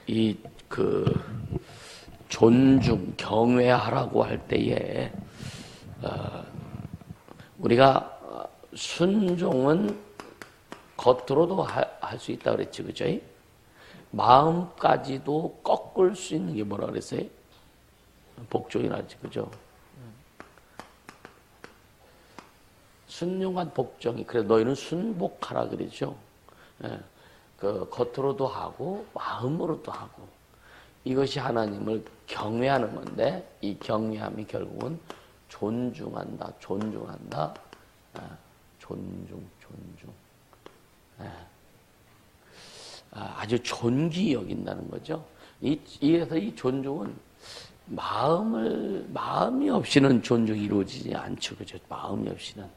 이 존중, 경외하라고 할 때에 우리가 순종은 겉으로도 할 수 있다 그랬지, 그죠? 마음까지도 꺾을 수 있는 게 뭐라 그랬어요? 복종이라지, 그죠? 순종한 복종이, 그래서 너희는 순복하라 그러죠. 겉으로도 하고 마음으로도 하고, 이것이 하나님을 경외하는 건데, 이 경외함이 결국은 존중한다. 존중. 아주 존귀히 여긴다는 거죠. 이래서 이 존중은 마음이 없이는 존중이 이루어지지 않죠. 그죠? 마음이 없이는.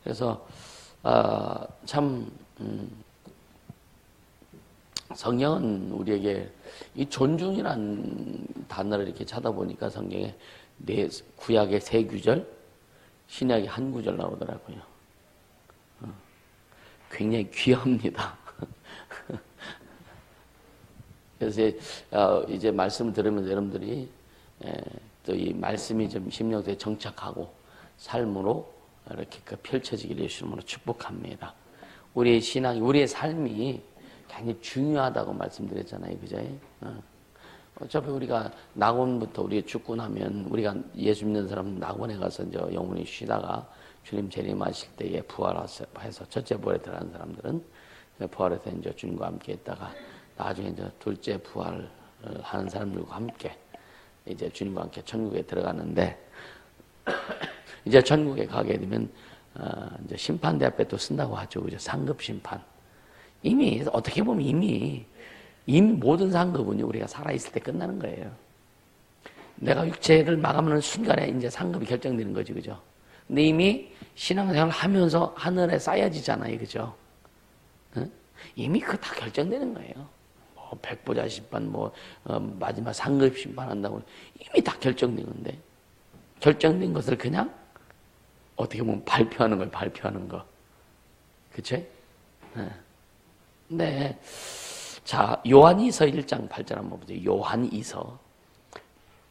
그래서, 성경은 우리에게 이 존중이라는 단어를 이렇게 찾아보니까 성경에 구약의 3구절, 신약의 1구절 나오더라고요. 굉장히 귀합니다. 그래서 이제 말씀을 들으면서 여러분들이 또 이 말씀이 좀 심령속에 정착하고 삶으로 이렇게 펼쳐지기를 예수님으로 축복합니다. 우리의 신앙이, 우리의 삶이 굉장히 중요하다고 말씀드렸잖아요. 그죠? 어차피 우리가 낙원부터 우리 죽고 나면 우리가 예수 믿는 사람은 낙원에 가서 이제 영원히 쉬다가 주님 재림하실 때에 부활해서 첫째 부활에 들어가는 사람들은 부활해서 이제 주님과 함께 있다가 나중에 이제 둘째 부활을 하는 사람들과 함께 이제 주님과 함께 천국에 들어가는데 이제 천국에 가게 되면 이제 심판대 앞에 또 쓴다고 하죠. 그죠? 상급 심판. 이미 어떻게 보면 이미 모든 상급은 우리가 살아있을 때 끝나는 거예요. 내가 육체를 마감하는 순간에 이제 상급이 결정되는 거지, 그죠? 근데 이미 신앙생활을 하면서 하늘에 쌓여지잖아요, 그죠? 응? 이미 그거 다 결정되는 거예요. 뭐 백보자 심판, 마지막 상급 심판한다고 이미 다 결정된 건데, 결정된 것을 그냥 어떻게 보면 발표하는 거예요, 발표하는 거, 그쵸? 네. 네. 자, 요한이서 1장 8절 한번 보세요. 요한이서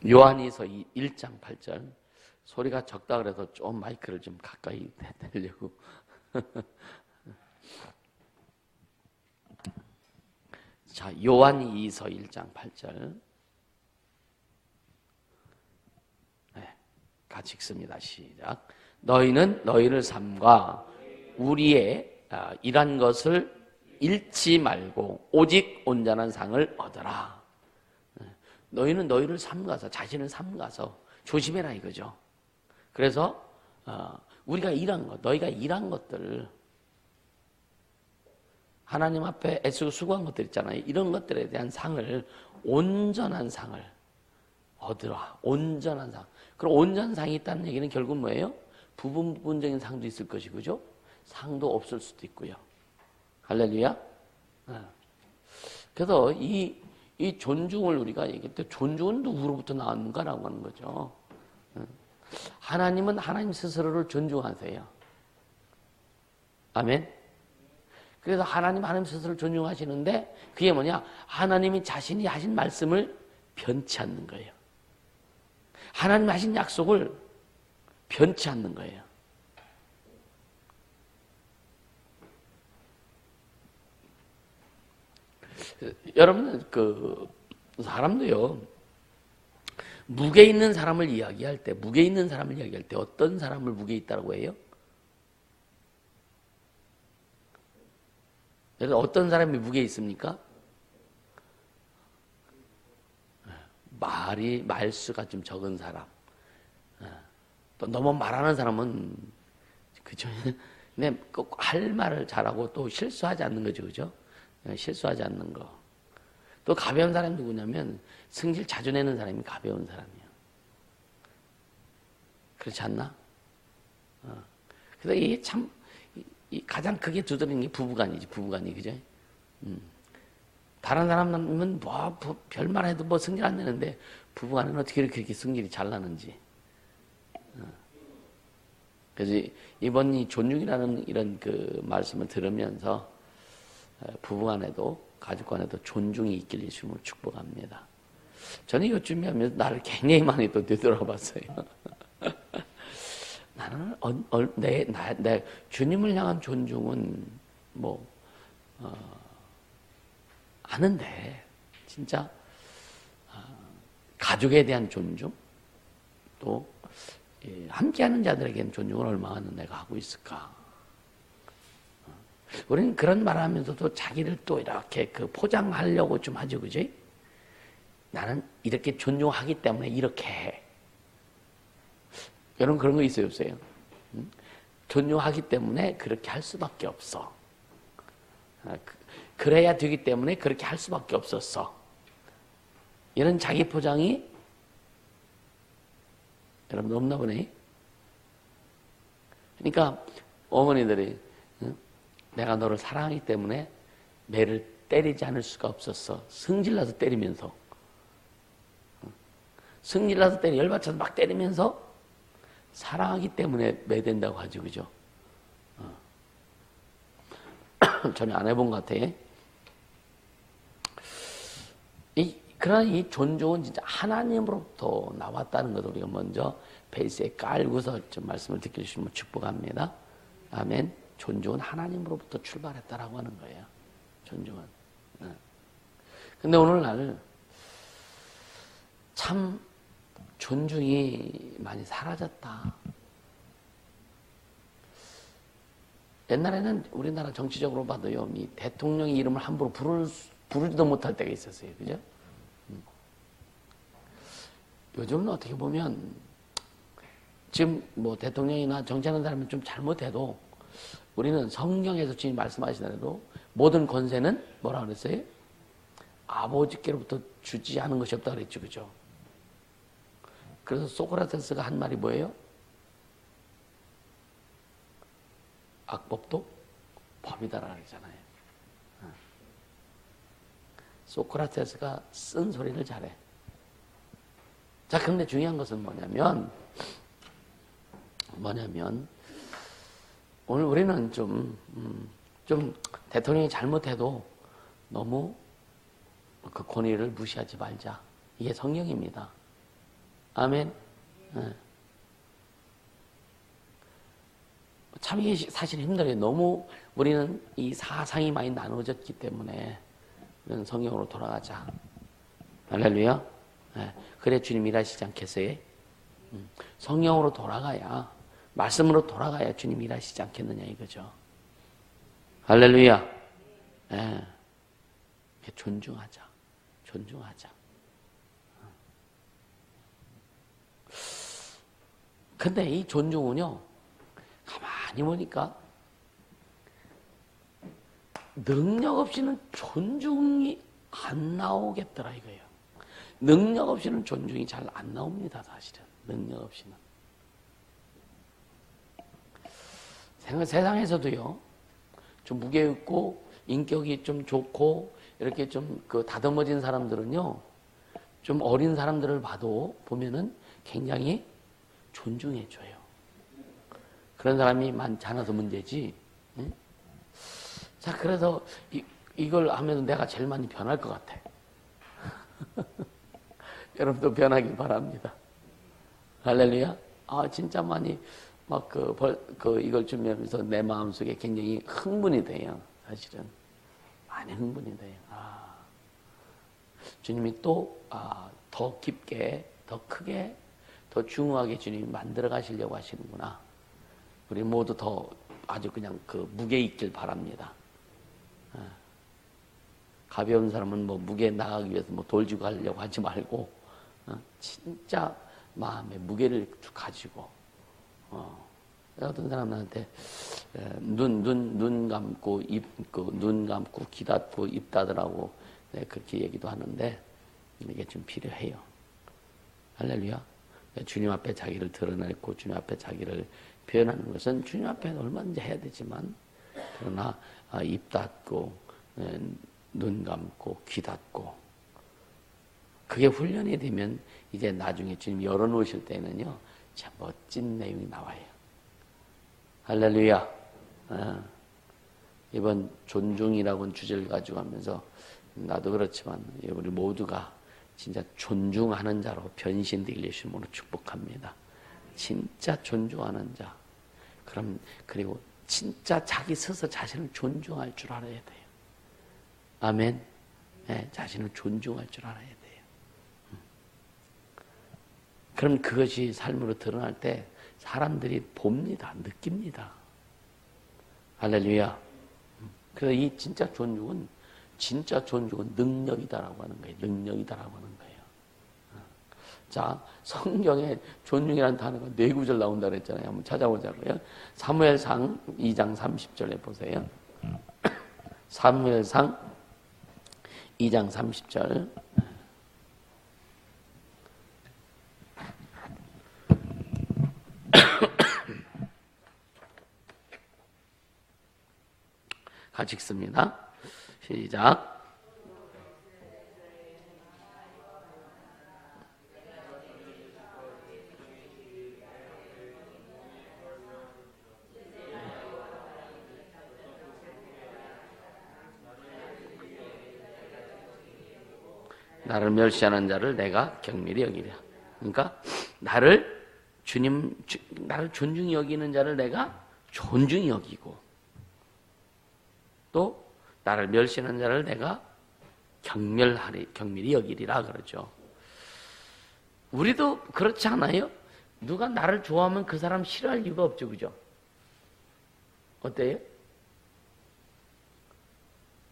1장 8절. 소리가 적다 그래서 좀 마이크를 좀 가까이 대려고. 자, 요한이서 1장 8절. 네, 같이 읽습니다. 시작. 너희는 너희를 삼가 우리의 일한 것을 잃지 말고 오직 온전한 상을 얻어라. 너희는 너희를 삼가서, 자신을 삼가서 조심해라 이거죠. 그래서 우리가 일한 것, 너희가 일한 것들, 하나님 앞에 애쓰고 수고한 것들 있잖아요. 이런 것들에 대한 상을, 온전한 상을 얻으라. 온전한 상. 그럼 온전한 상이 있다는 얘기는 결국 뭐예요? 부분적인 상도 있을 것이고, 그죠? 상도 없을 수도 있고요. 할렐루야. 그래서 이 존중을 우리가 얘기할 때 존중은 누구로부터 나왔는가라고 하는 거죠. 하나님은 하나님 스스로를 존중하세요. 아멘. 그래서 하나님 스스로를 존중하시는데 그게 뭐냐? 하나님이 자신이 하신 말씀을 변치 않는 거예요. 하나님 하신 약속을 변치 않는 거예요. 여러분, 사람도요, 무게 있는 사람을 이야기할 때 어떤 사람을 무게 있다고 해요? 여러분, 어떤 사람이 무게 있습니까? 말수가 좀 적은 사람. 또 너무 말하는 사람은, 그죠? 근데 꼭 할 말을 잘하고 또 실수하지 않는 거죠, 그죠? 실수하지 않는 거. 또 가벼운 사람이 누구냐면 승질 자주 내는 사람이 가벼운 사람이에요. 그렇지 않나? 그래서 이게 참 가장 크게 두드리는 게 부부간이지, 그죠? 다른 사람은 별말 해도 승질 안 내는데 부부간은 어떻게 그렇게 승질이 잘 나는지. 그래서 이번 이 존중이라는 이런 말씀을 들으면서 부부간에도 가족간에도 존중이 있길 예수님으로 축복합니다. 저는 요즘에 하면서 나를 굉장히 많이 또 되돌아봤어요. 나는 내 주님을 향한 존중은 아는데 진짜 가족에 대한 존중 또 함께하는 자들에게는 존중을 얼마나 내가 하고 있을까? 우리는 그런 말을 하면서도 자기를 또 이렇게 포장하려고 좀 하죠, 그지? 나는 이렇게 존중하기 때문에 이렇게 해. 여러분 그런 거 있어요, 없어요? 존중하기 때문에 그렇게 할 수밖에 없어. 그래야 되기 때문에 그렇게 할 수밖에 없었어. 이런 자기 포장이 여러분 없나 보네. 그러니까 어머니들이 내가 너를 사랑하기 때문에 매를 때리지 않을 수가 없었어. 승질나서 때리면서. 승질나서 열받쳐서 막 때리면서 사랑하기 때문에 매댄다고 하죠. 그죠? 전혀 안 해본 것 같아. 그러나 이 존중은 진짜 하나님으로부터 나왔다는 것을 우리가 먼저 베이스에 깔고서 좀 말씀을 듣게 해주시면 축복합니다. 아멘. 존중은 하나님으로부터 출발했다라고 하는 거예요. 존중은. 근데 오늘날 참 존중이 많이 사라졌다. 옛날에는 우리나라 정치적으로 봐도요, 이 대통령의 이름을 함부로 부르지도 못할 때가 있었어요. 그죠? 요즘은 어떻게 보면 지금 대통령이나 정치하는 사람은 좀 잘못해도 우리는 성경에서 주님 말씀하시더라도 모든 권세는 뭐라 그랬어요? 아버지께로부터 주지 않은 것이 없다 그랬죠. 그죠? 그래서 소크라테스가 한 말이 뭐예요? 악법도 법이다라고 그러잖아요. 소크라테스가 쓴 소리를 잘해. 자, 그런데 중요한 것은 뭐냐면 오늘 우리는 좀 대통령이 잘못해도 너무 그 권위를 무시하지 말자. 이게 성경입니다. 아멘. 참 이게 사실 힘들어요. 너무 우리는 이 사상이 많이 나눠졌기 때문에 우리는 성경으로 돌아가자. 할렐루야. 그래 주님 일하시지 않겠어요? 성경으로 돌아가야, 말씀으로 돌아가야 주님 일하시지 않겠느냐 이거죠. 할렐루야. 존중하자. 근데 이 존중은요, 가만히 보니까 능력 없이는 존중이 안 나오겠더라 이거예요. 능력 없이는 존중이 잘 안 나옵니다, 사실은. 능력 없이는. 세상에서도요, 좀 무게 있고, 인격이 좀 좋고, 이렇게 좀 다듬어진 사람들은요, 좀 어린 사람들을 보면은 굉장히 존중해줘요. 그런 사람이 많지 않아서 문제지. 응? 자, 그래서 이걸 하면 내가 제일 많이 변할 것 같아. 여러분도 변하길 바랍니다. 할렐루야. 진짜 많이 이걸 주면서 내 마음속에 굉장히 흥분이 돼요. 사실은. 많이 흥분이 돼요. 주님이 또, 더 깊게, 더 크게, 더 중후하게 주님이 만들어 가시려고 하시는구나. 우리 모두 더 아주 그냥 무게 있길 바랍니다. 가벼운 사람은 무게 나가기 위해서 돌 쥐고 가려고 하지 말고, 진짜 마음의 무게를 가지고, 어떤 사람한테 눈 감고 눈 감고 귀 닫고 입 닫으라고 그렇게 얘기도 하는데 이게 좀 필요해요. 할렐루야. 주님 앞에 자기를 드러내고 주님 앞에 자기를 표현하는 것은 주님 앞에 얼마든지 해야 되지만, 그러나 입 닫고 눈 감고 귀 닫고, 그게 훈련이 되면 이제 나중에 주님 열어놓으실 때는요, 참 멋진 내용이 나와요. 할렐루야. 이번 존중이라고는 주제를 가지고 하면서 나도 그렇지만 우리 모두가 진짜 존중하는 자로 변신되길 예수님으로 축복합니다. 진짜 존중하는 자. 그리고 진짜 자기 스스로 자신을 존중할 줄 알아야 돼요. 아멘. 네, 자신을 존중할 줄 알아야 돼요. 그럼 그것이 삶으로 드러날 때 사람들이 봅니다. 느낍니다. 할렐루야. 그래서 이 진짜 존중은 능력이다라고 하는 거예요. 능력이다라고 하는 거예요. 자, 성경에 존중이라는 단어가 4구절 나온다고 했잖아요. 한번 찾아보자고요. 사무엘상 2장 30절에 보세요. 사무엘상 2장 30절. 같이 읽습니다. 시작. 나를 멸시하는 자를 내가 경밀히 여기랴. 그러니까 나를 존중히 여기는 자를 내가 존중히 여기고, 또 나를 멸시하는 자를 내가 경밀히 여기리라 그러죠. 우리도 그렇지 않아요? 누가 나를 좋아하면 그 사람 싫어할 이유가 없죠, 그죠? 어때요?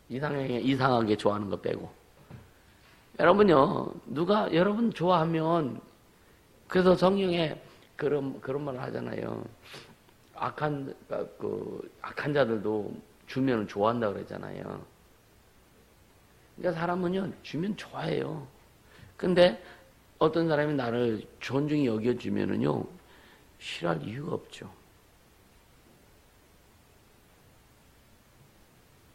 이상하게 좋아하는 거 빼고. 여러분요, 누가 여러분 좋아하면, 그래서 성경에 그런 말을 하잖아요. 악한 자들도 주면 좋아한다 그러잖아요. 그러니까 사람은요, 주면 좋아해요. 근데 어떤 사람이 나를 존중히 여겨주면은요, 싫어할 이유가 없죠.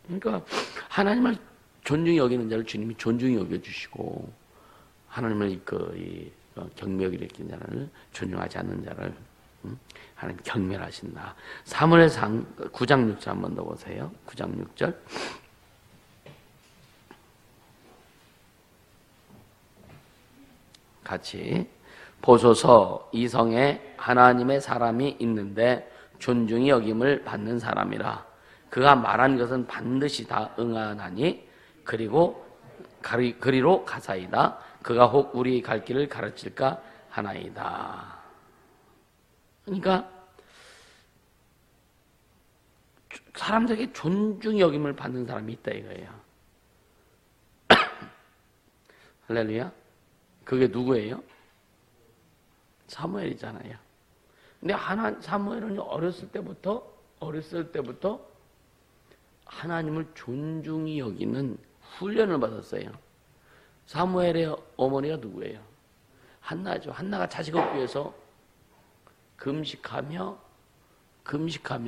그러니까 하나님을 존중히 여기는 자를 주님이 존중히 여겨주시고, 하나님을 경멸 여기는 자를 존중하지 않는 자를 하나님 경멸하신다. 사무엘상 9장 6절 한 번 더 보세요. 9장 6절. 같이 보소서, 이 성에 하나님의 사람이 있는데 존중이 여김을 받는 사람이라. 그가 말한 것은 반드시 다 응하나니 그리로 가사이다. 그가 혹 우리 갈 길을 가르칠까 하나이다. 그러니까 사람들에게 존중이 여김을 받는 사람이 있다 이거예요. 할렐루야. 그게 누구예요? 사무엘이잖아요. 근데 사무엘은 어렸을 때부터 하나님을 존중히 여기는 훈련을 받았어요. 사무엘의 어머니가 누구예요? 한나죠. 한나가 자식 얻기 위해서 금식하며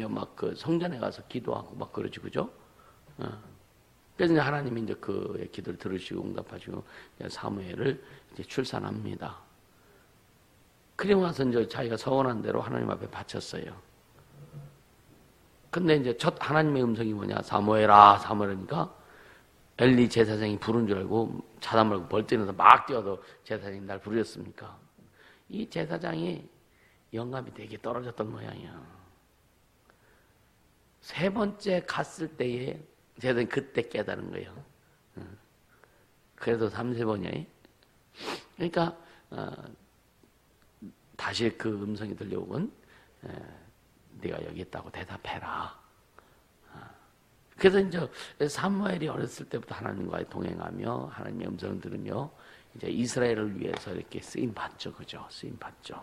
막 성전에 가서 기도하고 막 그러지, 그죠? 그래서 이제 하나님이 이제 그의 기도를 들으시고 응답하시고 사무엘을 이제 출산합니다. 그리고 나서 이제 자기가 서원한 대로 하나님 앞에 바쳤어요. 근데 이제 첫 하나님의 음성이 뭐냐? 사무엘아, 사무엘이니까 엘리 제사장이 부른 줄 알고 자다 말고 벌떼면서 막 뛰어도 제사장이 날 부르셨습니까? 이 제사장이 영감이 되게 떨어졌던 모양이야. 3번째 갔을 때에 제사장이 그때 깨달은 거예요. 그래도 3-4번이야. 그러니까 다시 그 음성이 들려오건 네가 여기 있다고 대답해라. 그래서 이제 사무엘이 어렸을 때부터 하나님과 동행하며 하나님의 음성을 들으며 이제 이스라엘을 위해서 이렇게 쓰임 받죠, 그죠? 쓰임 받죠.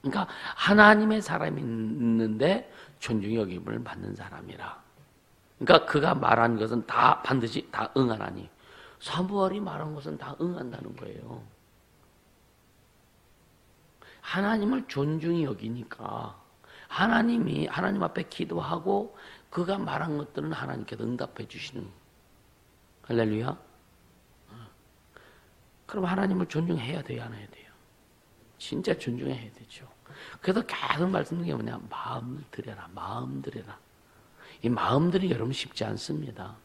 그러니까 하나님의 사람이 있는데 존중이 여김을 받는 사람이라. 그러니까 그가 말한 것은 다 반드시 다 응하나니. 사무엘이 말한 것은 다 응한다는 거예요. 하나님을 존중히 여기니까 하나님 앞에 기도하고 그가 말한 것들은 하나님께서 응답해 주시는. 할렐루야. 그럼 하나님을 존중해야 돼요, 안 해야 돼요? 진짜 존중해야 되죠. 그래서 계속 말씀드린 게 뭐냐? 마음 들여라. 마음 들여라. 이 마음들이 여러분 쉽지 않습니다.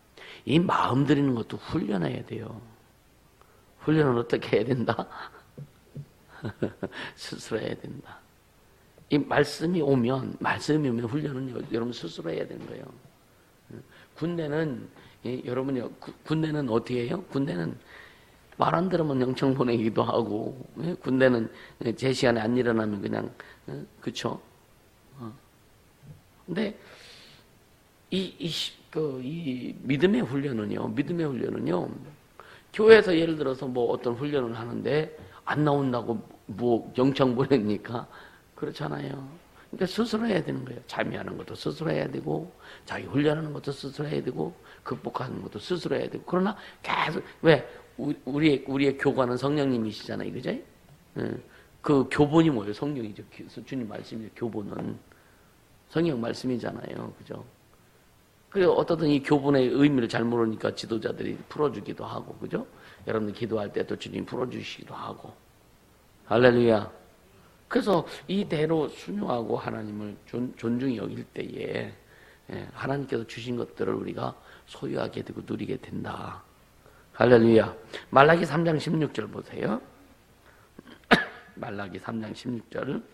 이 마음 들이는 것도 훈련해야 돼요. 훈련은 어떻게 해야 된다? 스스로 해야 된다. 이 말씀이 오면 훈련은 여러분 스스로 해야 되는 거예요. 군대는 여러분이 군대는 어떻게 해요? 군대는 말 안 들으면 영청 보내기도 하고, 군대는 제 시간에 안 일어나면 그냥 그쵸? 근데 이 믿음의 훈련은요, 교회에서 예를 들어서 뭐 어떤 훈련을 하는데 안 나온다고 뭐 영청 보냅니까? 그렇잖아요. 그러니까 스스로 해야 되는 거예요. 참여하는 것도 스스로 해야 되고, 자기 훈련하는 것도 스스로 해야 되고, 극복하는 것도 스스로 해야 되고. 그러나 계속 왜 우리의 교관은 성령님이시잖아요, 그죠? 그 교본이 뭐예요? 성경이죠. 주님 말씀이죠. 교본은 성경 말씀이잖아요, 그죠? 그리고 어떻든 이 교본의 의미를 잘 모르니까 지도자들이 풀어주기도 하고, 그죠? 여러분들 기도할 때 또 주님 풀어주시기도 하고. 할렐루야. 그래서 이대로 순종하고 하나님을 존중히 여길 때에 하나님께서 주신 것들을 우리가 소유하게 되고 누리게 된다. 할렐루야. 말라기 3장 16절 보세요. 말라기 3장 16절.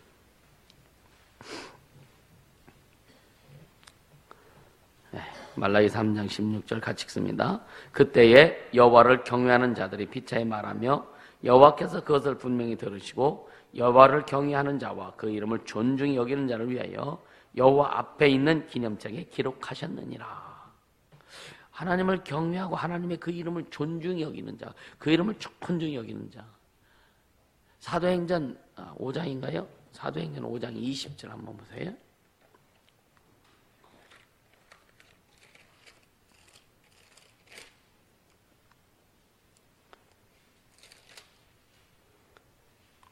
말라기 3장 16절 같이 읽습니다. 그때에 여호와를 경외하는 자들이 피차에 말하며 여호와께서 그것을 분명히 들으시고 여호와를 경외하는 자와 그 이름을 존중히 여기는 자를 위하여 여호와 앞에 있는 기념책에 기록하셨느니라. 하나님을 경외하고 하나님의 그 이름을 존중히 여기는 자, 그 이름을 존중히 여기는 자. 사도행전 5장인가요? 사도행전 5장 20절 한번 보세요.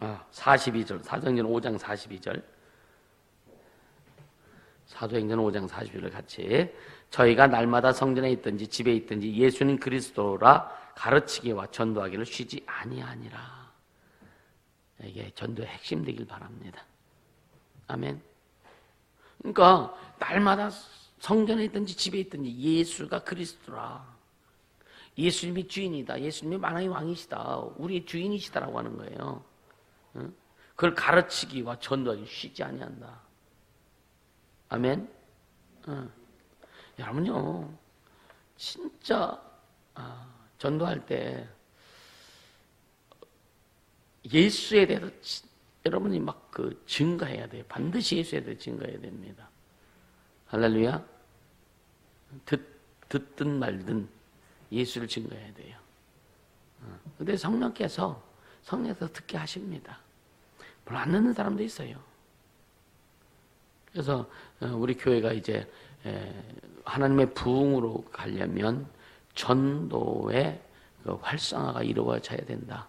아, 42절. 사도행전 5장 42절. 사도행전 5장 42절 같이. 저희가 날마다 성전에 있든지 집에 있든지 예수님 그리스도라 가르치기와 전도하기를 쉬지 아니하니라. 이게 전도의 핵심 되길 바랍니다. 아멘. 그러니까 날마다 성전에 있든지 집에 있든지 예수가 그리스도라. 예수님이 주인이다. 예수님이 만왕의 왕이시다. 우리의 주인이시다라고 하는 거예요. 그걸 가르치기와 전도하기 쉬지 아니한다. 아멘. 여러분요, 진짜 전도할 때 예수에 대해서 여러분이 막 증거해야 돼요. 반드시 예수에 대해서 증거해야 됩니다. 할렐루야. 듣든 말든 예수를 증거해야 돼요. 근데 성령께서 듣게 하십니다. 별로 안 듣는 사람도 있어요. 그래서 우리 교회가 이제 하나님의 부흥으로 가려면 전도의 활성화가 이루어져야 된다.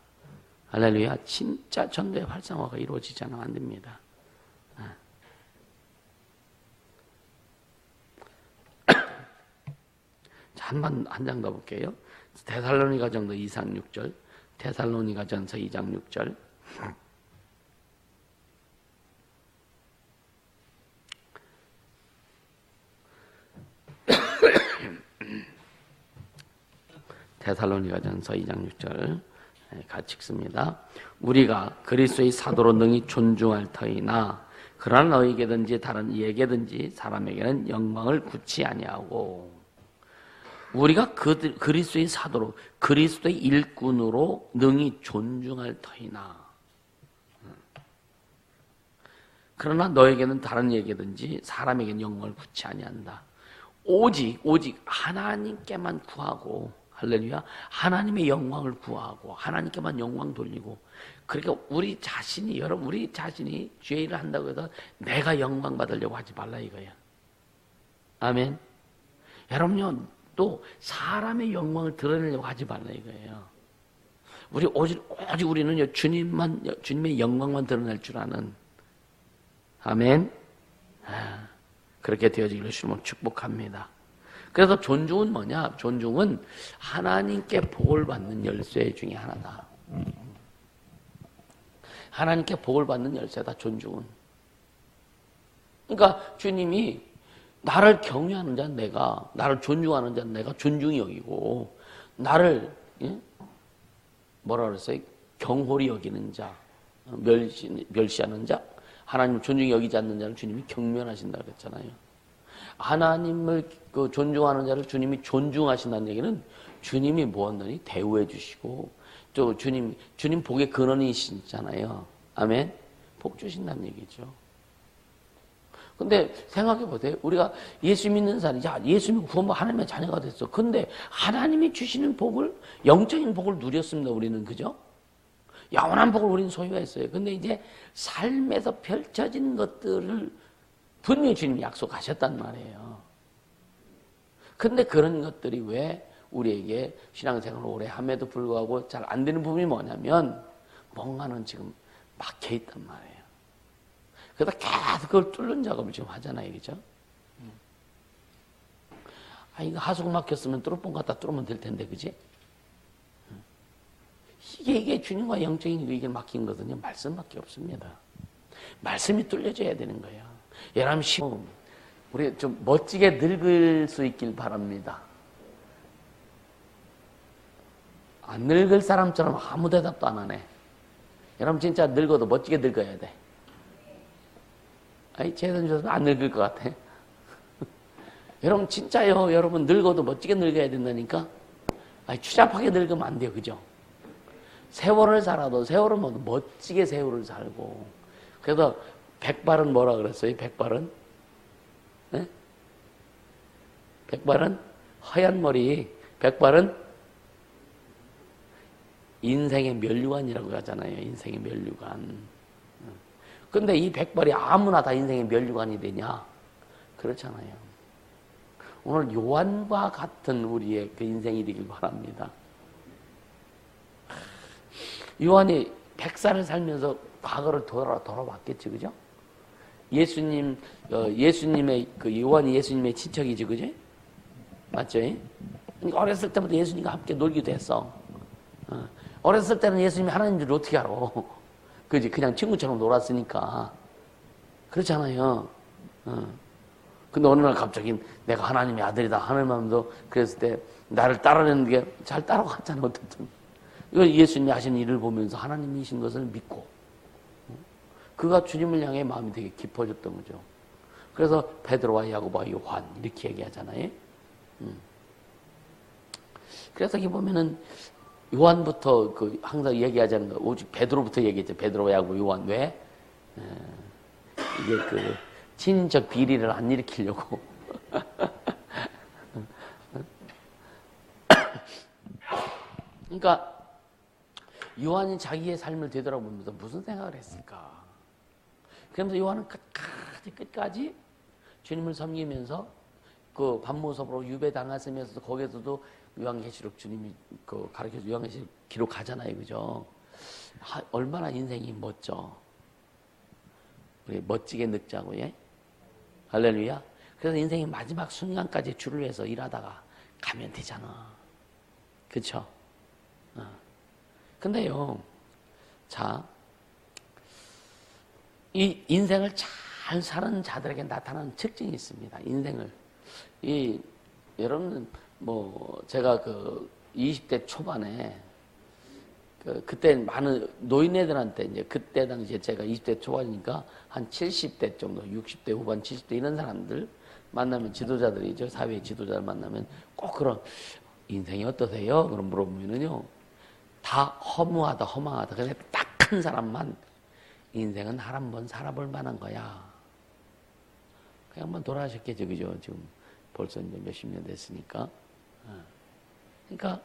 할렐루야. 진짜 전도의 활성화가 이루어지지 않으면 안 됩니다. 자, 한 장 더 볼게요. 데살로니가전서 2장 6절. 데살로니가전서 2장 6절. 데살로니가전서 2장 6절 같이 읽습니다. 우리가 그리스도의 사도로 능히 존중할 터이나 그러나 너희에게든지 다른 이에게든지 사람에게는 영광을 굳이 아니하고 우리가 그리스도의 사도로 그리스도의 일꾼으로 능히 존중할 터이나 그러나 너에게는 다른 이에게든지 사람에게는 영광을 굳이 아니한다. 오직 하나님께만 구하고 할렐루야. 하나님의 영광을 구하고 하나님께만 영광 돌리고 그러니까 우리 자신이 주의 일을 한다고 해서 내가 영광 받으려고 하지 말라 이거야. 아멘. 여러분요 또 사람의 영광을 드러내려고 하지 말라 이거예요. 오직 우리는요 주님의 영광만 드러낼 줄 아는 아멘. 그렇게 되어지기를 주님을 축복합니다. 그래서 존중은 뭐냐? 존중은 하나님께 복을 받는 열쇠 중에 하나다. 하나님께 복을 받는 열쇠다, 존중은. 그러니까 주님이 나를 경외하는 자는 내가, 나를 존중하는 자는 내가 존중히 여기고, 나를 예? 뭐라 그랬어요? 경홀히 여기는 자, 멸시하는 자, 하나님을 존중히 여기지 않는 자를 주님이 경멸하신다 그랬잖아요. 하나님을 존중하는 자를 주님이 존중하신다는 얘기는 주님이 무엇이니 대우해 주시고, 또 주님 복의 근원이시잖아요. 아멘. 복 주신다는 얘기죠. 근데 생각해 보세요. 우리가 예수 믿는 사람이, 야, 예수 믿고 구원받아 하나님의 자녀가 됐어. 근데 하나님이 주시는 복을, 영적인 복을 누렸습니다. 우리는, 그죠? 영원한 복을 우리는 소유했어요. 근데 이제 삶에서 펼쳐진 것들을 분명히 주님이 약속하셨단 말이에요. 근데 그런 것들이 왜 우리에게 신앙생활을 오래 함에도 불구하고 잘 안 되는 부분이 뭐냐면, 뭔가는 지금 막혀 있단 말이에요. 그러다 계속 그걸 뚫는 작업을 지금 하잖아요. 그죠? 이거 하수구 막혔으면 뚫어본 갖다 뚫으면 될 텐데, 그지? 이게 주님과 영적인 위기에 막힌 거거든요. 말씀밖에 없습니다. 말씀이 뚫려져야 되는 거예요. 여러분, 우리 좀 멋지게 늙을 수 있길 바랍니다. 안 늙을 사람처럼 아무 대답도 안 하네. 여러분 진짜 늙어도 멋지게 늙어야 돼. 재선 주셔서 안 늙을 것 같아. 여러분 진짜요. 여러분 늙어도 멋지게 늙어야 된다니까. 추잡하게 늙으면 안 돼요. 그죠? 세월을 살아도 세월은 뭐 멋지게 세월을 살고. 그래서 백발은 뭐라 그랬어요? 백발은? 네? 백발은 하얀 머리. 백발은 인생의 면류관이라고 하잖아요. 인생의 면류관. 근데 이 백발이 아무나 다 인생의 면류관이 되냐? 그렇잖아요. 오늘 요한과 같은 우리의 그 인생이 되길 바랍니다. 요한이 100살을 살면서 과거를 돌아봤겠지, 그죠? 예수님의, 요한이 예수님의 친척이지, 그죠? 맞죠? 그러니까 어렸을 때부터 예수님과 함께 놀기도 했어. 어렸을 때는 예수님이 하나님인 줄 어떻게 알아? 그지? 그냥 친구처럼 놀았으니까. 그렇잖아요. 근데 어느 날 갑자기 내가 하나님의 아들이다. 하늘마음도 그랬을 때 나를 따라내는 게 잘 따라갔잖아, 어쨌든. 이거 예수님이 하신 일을 보면서 하나님이신 것을 믿고. 그가 주님을 향해 마음이 되게 깊어졌던 거죠. 그래서 베드로와 야고보와 요한 이렇게 얘기하잖아요. 그래서 여기 보면은 요한부터 항상 얘기하자는 거, 오직 베드로부터 얘기했죠. 베드로와 야고보, 요한. 왜? 이게 친인척 비리를 안 일으키려고. 그러니까 요한이 자기의 삶을 되돌아보면서 무슨 생각을 했을까? 그러면서 요한은 끝까지 주님을 섬기면서 그 반모섭으로 유배당했으면서도 거기에서도 요한계시록 주님이 가르쳐서 요한계시록 기록하잖아요. 그죠? 얼마나 인생이 멋져. 우리 멋지게 늙자고, 예? 할렐루야. 그래서 인생의 마지막 순간까지 주를 위해서 일하다가 가면 되잖아. 그쵸? 근데요, 자, 이 인생을 잘 사는 자들에게 나타나는 특징이 있습니다. 인생을. 여러분, 제가 20대 초반에, 그때 많은 노인네들한테 이제 그때 당시에 제가 20대 초반이니까 한 70대 정도, 60대 후반, 70대 이런 사람들 만나면 지도자들이죠. 사회의 지도자를 만나면 꼭 그런 인생이 어떠세요? 그럼 물어보면은요. 다 허무하다, 허망하다. 근데 딱 한 사람만 인생은 한 번 살아볼 만한 거야. 그냥 한번 돌아가셨겠죠. 그죠? 지금 벌써 이제 몇십 년 됐으니까. 그러니까,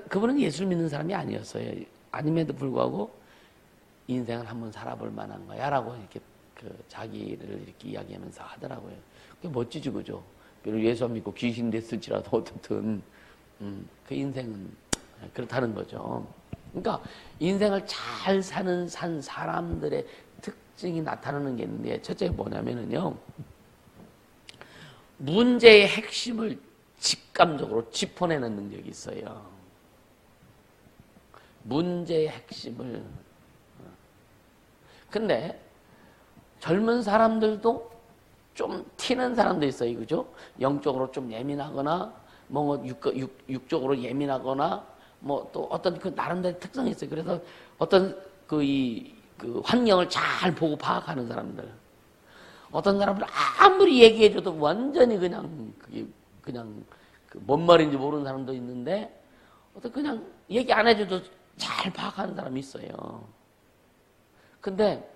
그분은 예수를 믿는 사람이 아니었어요. 아님에도 불구하고 인생을 한번 살아볼 만한 거야. 라고 이렇게 자기를 이렇게 이야기하면서 하더라고요. 그게 멋지죠. 그죠? 비록 예수 안 믿고 귀신 됐을지라도 어쨌든, 그 인생은 그렇다는 거죠. 그러니까 인생을 잘 사는 사람들의 특징이 나타나는 게 있는데, 첫째가 뭐냐면은요, 문제의 핵심을 직감적으로 짚어내는 능력이 있어요. 문제의 핵심을. 근데 젊은 사람들도 좀 튀는 사람도 있어요. 그죠? 영적으로 좀 예민하거나, 뭐, 육적으로 예민하거나, 뭐, 또 어떤 그 나름대로 특성이 있어요. 그래서 어떤 그 환경을 잘 보고 파악하는 사람들. 어떤 사람들 아무리 얘기해줘도 완전히 그냥, 그냥, 뭔 말인지 모르는 사람도 있는데, 어떤 그냥 얘기 안 해줘도 잘 파악하는 사람이 있어요. 근데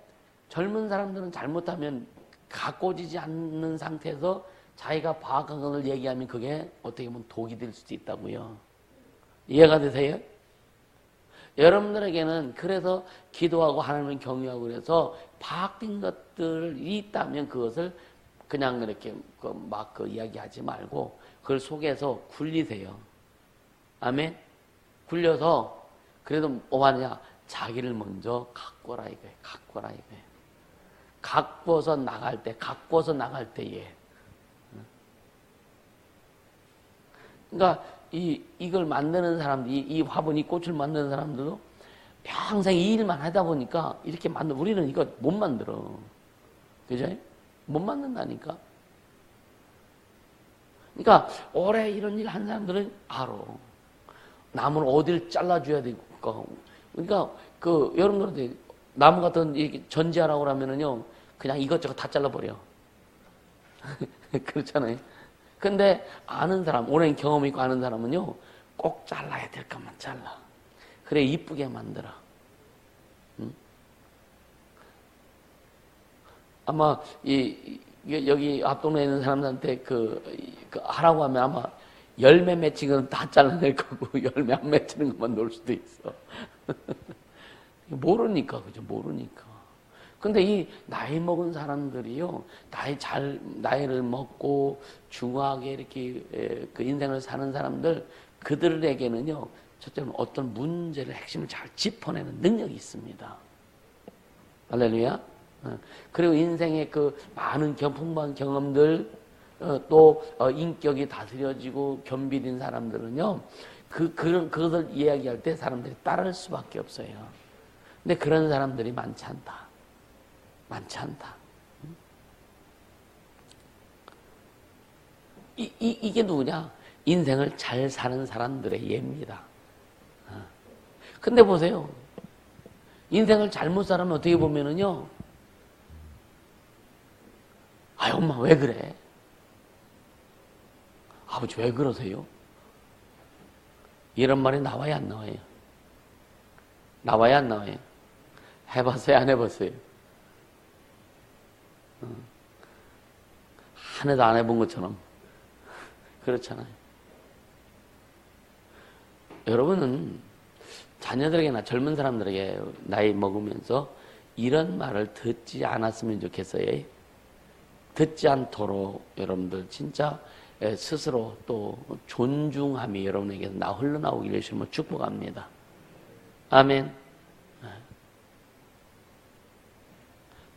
젊은 사람들은 잘못하면 가꿔지지 않는 상태에서 자기가 파악한 것을 얘기하면 그게 어떻게 보면 독이 될 수도 있다고요. 이해가 되세요? 여러분들에게는 그래서 기도하고 하나님을 경외하고 그래서 파악된 것들이 있다면 그것을 그냥 이렇게 막 이야기하지 말고 그걸 속에서 굴리세요. 아멘? 굴려서 그래도 뭐 하냐? 자기를 먼저 가꿔라 이거예요. 가꿔라 이거예요. 가꿔서 나갈 때에. 그러니까 이걸 만드는 사람들, 이 화분, 이 꽃을 만드는 사람들도 평생 이 일만 하다 보니까 이렇게 우리는 이거 못 만들어. 그죠? 못 만든다니까. 그러니까 오래 이런 일 한 사람들은 알아. 나무를 어디를 잘라줘야 되고. 그러니까 여러분들한테 나무 같은 전지하라고 하면은요, 그냥 이것저것 다 잘라버려. 그렇잖아요. 근데 아는 사람, 오랜 경험 있고 아는 사람은요, 꼭 잘라야 될 것만 잘라. 그래, 이쁘게 만들어. 응? 아마, 여기 앞동네에 있는 사람들한테 하라고 하면 아마 열매 맺힌 건 다 잘라낼 거고, 열매 안 맺히는 것만 놓을 수도 있어. 모르니까, 그죠? 모르니까. 근데 이 나이 먹은 사람들이요, 나이를 먹고 중후하게 이렇게 그 인생을 사는 사람들, 그들에게는요, 첫째는 어떤 문제를 핵심을 잘 짚어내는 능력이 있습니다. 할렐루야. 그리고 인생의 그 많은 풍부한 경험들, 또 인격이 다스려지고 겸비된 사람들은요, 그것을 이야기할 때 사람들이 따를 수밖에 없어요. 근데 그런 사람들이 많지 않다. 많지 않다. 이게 누구냐? 인생을 잘 사는 사람들의 예입니다. 근데 보세요. 인생을 잘못 살면 어떻게 보면은요, 아유, 엄마, 왜 그래? 아버지, 왜 그러세요? 이런 말이 나와야 안 나와요? 나와야 안 나와요? 해봤어요? 안 해봤어요? 한 해도 안 해본 것처럼. 그렇잖아요. 여러분은 자녀들에게나 젊은 사람들에게 나이 먹으면서 이런 말을 듣지 않았으면 좋겠어요. 듣지 않도록 여러분들 진짜 스스로 또 존중함이 여러분에게서 흘러나오기를 주시면 축복합니다. 아멘.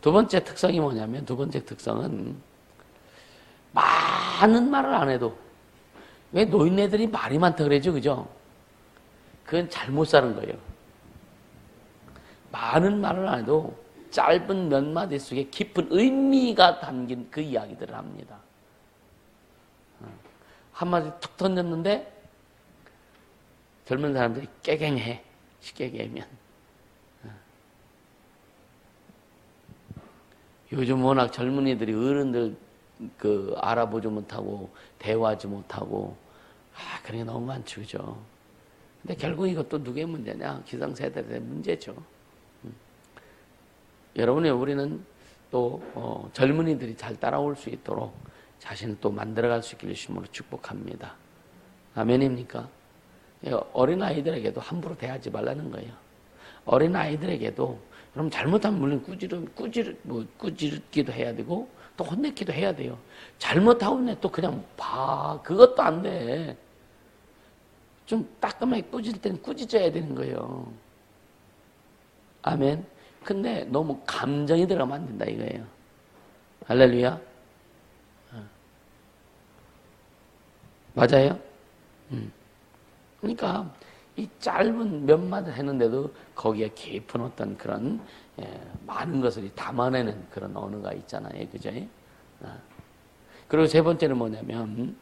두 번째 특성이 뭐냐면, 두 번째 특성은 많은 말을 안 해도, 왜 노인네들이 말이 많다 그러죠, 그죠? 그건 잘못 사는 거예요. 많은 말을 안 해도 짧은 몇 마디 속에 깊은 의미가 담긴 그 이야기들을 합니다. 한마디 툭 던졌는데 젊은 사람들이 깨갱해. 쉽게 얘기하면. 요즘 워낙 젊은이들이 어른들 알아보지 못하고 대화하지 못하고 그런 게 너무 많죠, 그죠? 근데 결국 이것도 누구의 문제냐? 기성세대의 문제죠. 여러분의 우리는 또 젊은이들이 잘 따라올 수 있도록 자신을 또 만들어갈 수 있기를 주님으로 축복합니다. 아멘입니까? 어린아이들에게도 함부로 대하지 말라는 거예요. 어린아이들에게도 그럼 잘못하면 물론 꾸짖기도 해야 되고 또 혼내기도 해야 돼요. 잘못하고 또 그냥 그것도 안 돼. 좀 따끔하게 꾸짖을 때는 꾸짖어야 되는 거예요. 아멘. 근데 너무 감정이 들어가면 안 된다 이거예요. 할렐루야. 맞아요? 그러니까 이 짧은 몇 마디 했는데도 거기에 깊은 어떤 그런 많은 것을 담아내는 그런 언어가 있잖아요. 그죠? 그리고 세 번째는 뭐냐면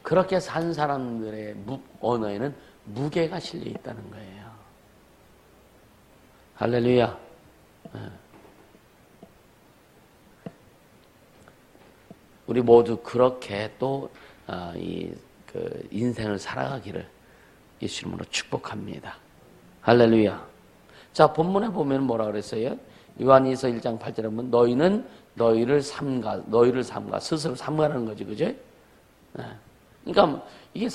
그렇게 산 사람들의 언어에는 무게가 실려 있다는 거예요. 할렐루야. 우리 모두 그렇게 또 인생을 살아가기를 예수 이름으로 축복합니다. 할렐루야. 자, 본문에 보면 뭐라 그랬어요? 요한일서 1장 8절에 보면 너희는 너희를 삼가 스스로 삼가라는 거지, 그죠? 그러니까 이게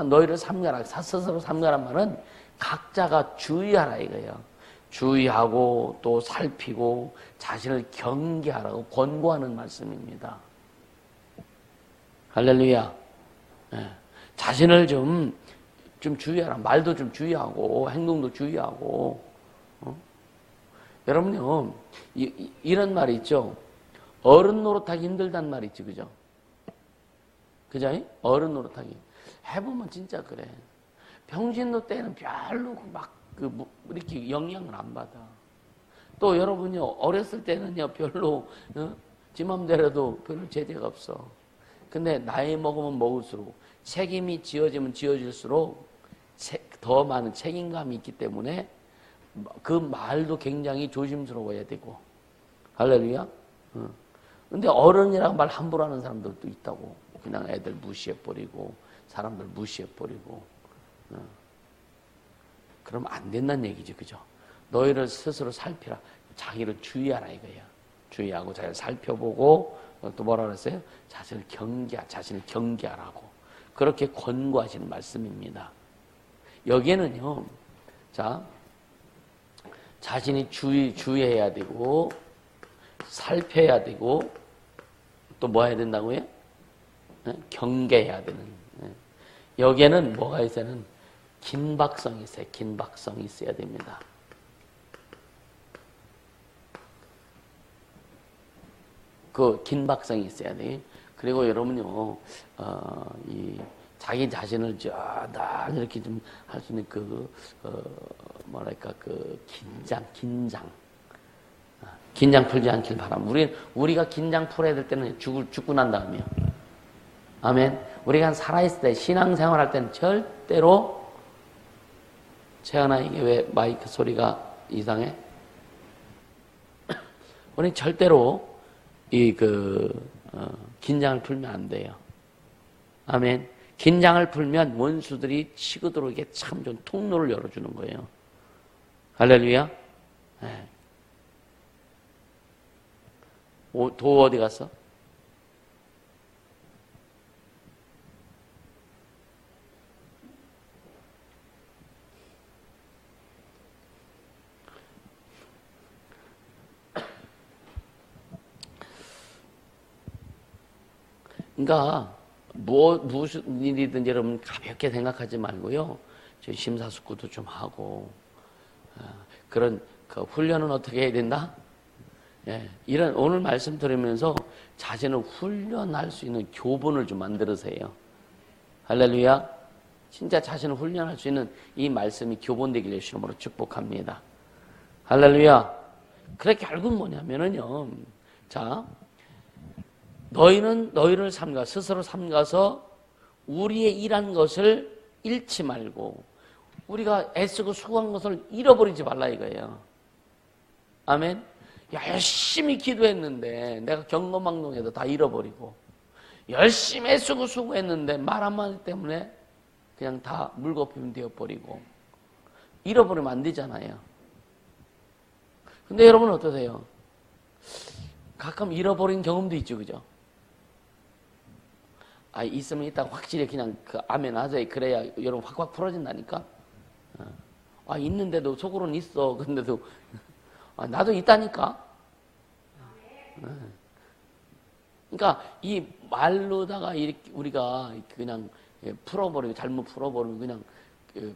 너희를 삼가라, 스스로 삼가란 말은 각자가 주의하라 이거예요. 주의하고 또 살피고 자신을 경계하라고 권고하는 말씀입니다. 할렐루야. 자신을 좀 주의하라. 말도 좀 주의하고 행동도 주의하고. 여러분요, 이런 말이 있죠. 어른 노릇하기 힘들다는 말이 있지, 그죠? 그죠? 어른 노릇하기. 해보면 진짜 그래. 병신도 때는 별로 이렇게 영향을 안 받아. 또 여러분요, 어렸을 때는요, 별로, 지 맘대로도 별로 제재가 없어. 근데 나이 먹으면 먹을수록, 책임이 지어질수록 더 많은 책임감이 있기 때문에 그 말도 굉장히 조심스러워야 되고. 할렐루야. 근데 어른이라고 말 함부로 하는 사람들도 있다고. 그냥 애들 무시해버리고 사람들 무시해버리고. 그러면 안 된다는 얘기죠. 그죠? 너희를 스스로 살피라. 자기를 주의하라 이거야. 주의하고 자기를 살펴보고 또 뭐라 그랬어요? 자신을 경계하라고. 그렇게 권고하시는 말씀입니다. 여기에는요. 자, 자신이 주의해야 되고 살펴야 되고 또 뭐 해야 된다고요? 경계해야 되는. 여기에는 뭐가 있어야는 긴박성이 있어요. 긴박성이 있어야 됩니다. 그 긴박성이 있어야 돼. 그리고 여러분요, 자기 자신을 나 이렇게 좀 할 수 있는 긴장 풀지 않길 바랍니다. 우리가 긴장 풀어야 될 때는 죽고 난 다음이요. 아멘. 우리가 살아있을 때, 신앙생활 할 때는 절대로, 채연아, 이게 왜 마이크 소리가 이상해? 우리는 절대로, 긴장을 풀면 안 돼요. 아멘. 긴장을 풀면 원수들이 치고 들어오게 참 좋은 통로를 열어주는 거예요. 할렐루야. 네. 도 어디 갔어? 그러니까 무슨 일이든지 여러분 가볍게 생각하지 말고요. 저희 심사숙고도 좀 하고 그런 훈련은 어떻게 해야 된다? 예, 이런 오늘 말씀 들으면서 자신을 훈련할 수 있는 교본을 좀 만들으세요. 할렐루야. 진짜 자신을 훈련할 수 있는 이 말씀이 교본되길 예수 이름으로 축복합니다. 할렐루야. 그래 결국은 뭐냐면은요. 자, 너희는 너희를 스스로 삼가서 우리의 일한 것을 잃지 말고 우리가 애쓰고 수고한 것을 잃어버리지 말라 이거예요. 아멘. 열심히 기도했는데 내가 경거망동해도 다 잃어버리고 열심히 애쓰고 수고했는데 말 한마디 때문에 그냥 다 물거품 되어버리고 잃어버리면 안 되잖아요. 근데 여러분 어떠세요? 가끔 잃어버린 경험도 있죠, 그죠? 있으면 있다가 확실히 그냥 아멘 하자. 그래야 여러분 확 풀어진다니까. 있는데도 속으로는 있어. 근데도 나도 있다니까. 그러니까 이 말로다가 이렇게 우리가 그냥 풀어버리고 잘못 풀어버리면 그냥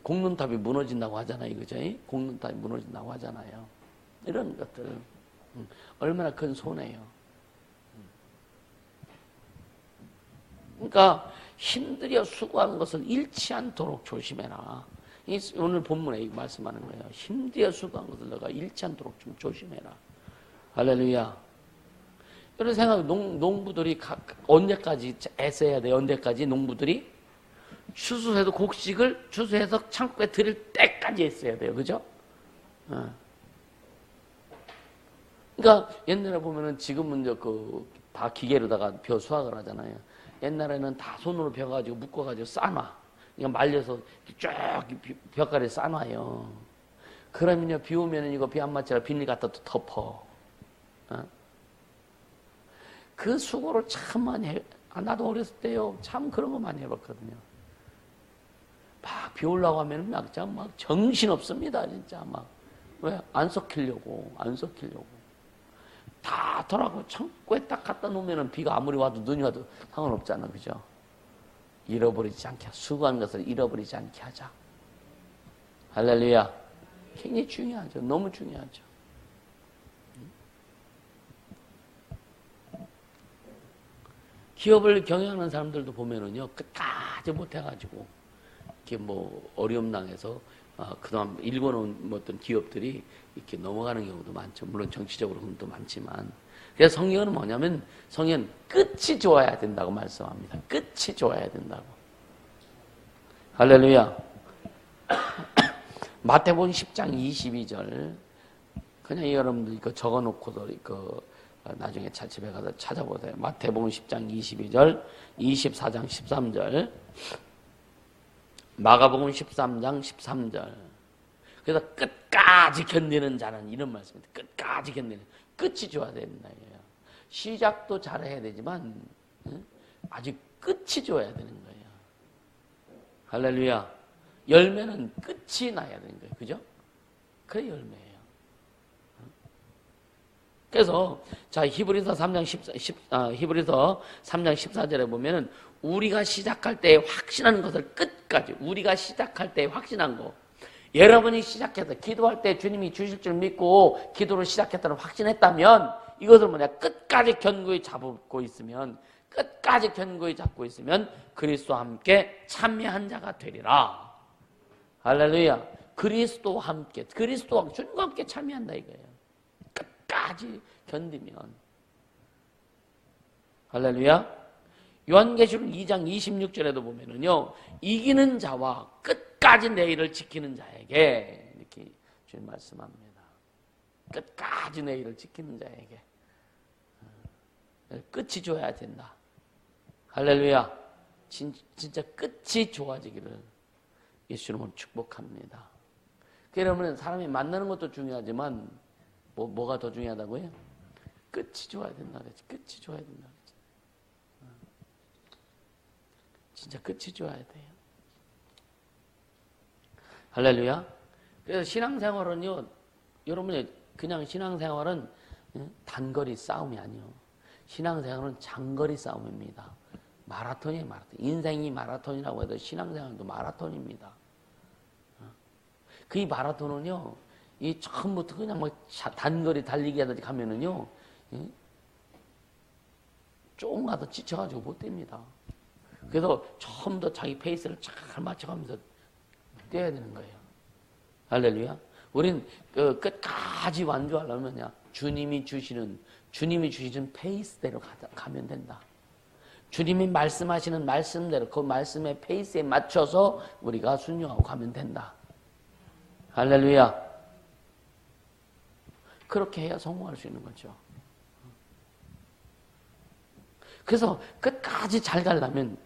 공론탑이 무너진다고 하잖아요, 그죠? 공론탑이 무너진다고 하잖아요. 이런 것들 얼마나 큰 손해예요. 그러니까 힘들여 수고한 것을 잃지 않도록 조심해라. 오늘 본문에 말씀하는 거예요. 힘들여 수고한 것을 너가 잃지 않도록 좀 조심해라. 할렐루야. 이런 생각, 농부들이 언제까지 애써야 돼요? 언제까지 농부들이? 추수해도 곡식을 추수해서 창고에 들일 때까지 했어야 돼요. 그죠? 그러니까 옛날에 보면은 지금은 다 기계로다가 벼 수확을 하잖아요. 옛날에는 다 손으로 벼가지고 묶어가지고 싸놔. 그러니까 말려서 쫙 벼가리에 싸놔요. 그러면요, 비 오면은 이거 비 안 맞잖아. 비닐 갖다 또 덮어. 그 수고를 참 많이 해. 나도 어렸을 때요, 참 그런 거 많이 해봤거든요. 막 비 올라고 하면은 막 정신 없습니다, 진짜 막. 왜? 안 썩히려고. 다 더라고 창고에 딱 갖다 놓으면은 비가 아무리 와도 눈이 와도 상관없잖아, 그죠? 잃어버리지 않게, 수고한 것을 잃어버리지 않게 하자. 할렐루야. 굉장히 중요하죠. 너무 중요하죠. 기업을 경영하는 사람들도 보면은요, 끝까지 못해가지고, 이렇게 뭐, 어려움 당해서, 그동안 일궈놓은 어떤 기업들이 이렇게 넘어가는 경우도 많죠. 물론 정치적으로 도 많지만. 그래서 성경은 뭐냐면, 성경은 끝이 좋아야 된다고 말씀합니다. 끝이 좋아야 된다고. 할렐루야. 마태복음 10장 22절. 그냥 여러분들 이거 적어놓고도 나중에 집에 가서 찾아보세요. 마태복음 10장 22절, 24장 13절, 마가복음 13장 13절. 그래서 끝까지 견디는 자는 이런 말씀입니다. 끝까지 견디는. 끝이 좋아야 된다. 시작도 잘해야 되지만 아직 끝이 좋아야 되는 거예요. 할렐루야. 열매는 끝이 나야 되는 거예요. 그죠? 그래 열매예요. 그래서 자 히브리서 3장 14절에 보면은 우리가 시작할 때 확신하는 것을 끝까지 우리가 시작할 때 확신한 거 여러분이 시작해서 기도할 때 주님이 주실 줄 믿고 기도를 시작했다는 확신했다면 이것을 끝까지 견고히 잡고 있으면 끝까지 견고히 잡고 있으면 그리스도와 함께 참여한 자가 되리라. 할렐루야. 그리스도와 함께 그리스도와 주님과 함께 참여한다 이거예요. 끝까지 견디면. 할렐루야. 요한계시록 2장 26절에도 보면은요, 이기는 자와 끝까지 내 일을 지키는 자에게 이렇게 주님 말씀합니다. 끝까지 내 일을 지키는 자에게 끝이 좋아야 된다. 할렐루야. 진짜 끝이 좋아지기를 예수님으로 축복합니다. 그러면 사람이 만나는 것도 중요하지만 뭐가 더 중요하다고요? 끝이 좋아야 된다. 끝이 좋아야 된다. 진짜 끝이 좋아야 돼요. 할렐루야. 그래서 신앙생활은요, 여러분의 그냥 신앙생활은 단거리 싸움이 아니에요. 신앙생활은 장거리 싸움입니다. 마라톤이에요, 마라톤. 인생이 마라톤이라고 해도 신앙생활도 마라톤입니다. 그 이 마라톤은요, 이 처음부터 그냥 단거리 달리기 하듯이 가면은요, 조금 가도 지쳐가지고 못 됩니다. 그래서 처음부터 자기 페이스를 잘 맞춰가면서 뛰어야 되는 거예요. 할렐루야. 우린 끝까지 완주하려면 주님이 주시는 페이스대로 가면 된다. 주님이 말씀하시는 말씀대로 그 말씀의 페이스에 맞춰서 우리가 순종하고 가면 된다. 할렐루야. 그렇게 해야 성공할 수 있는 거죠. 그래서 끝까지 잘 가려면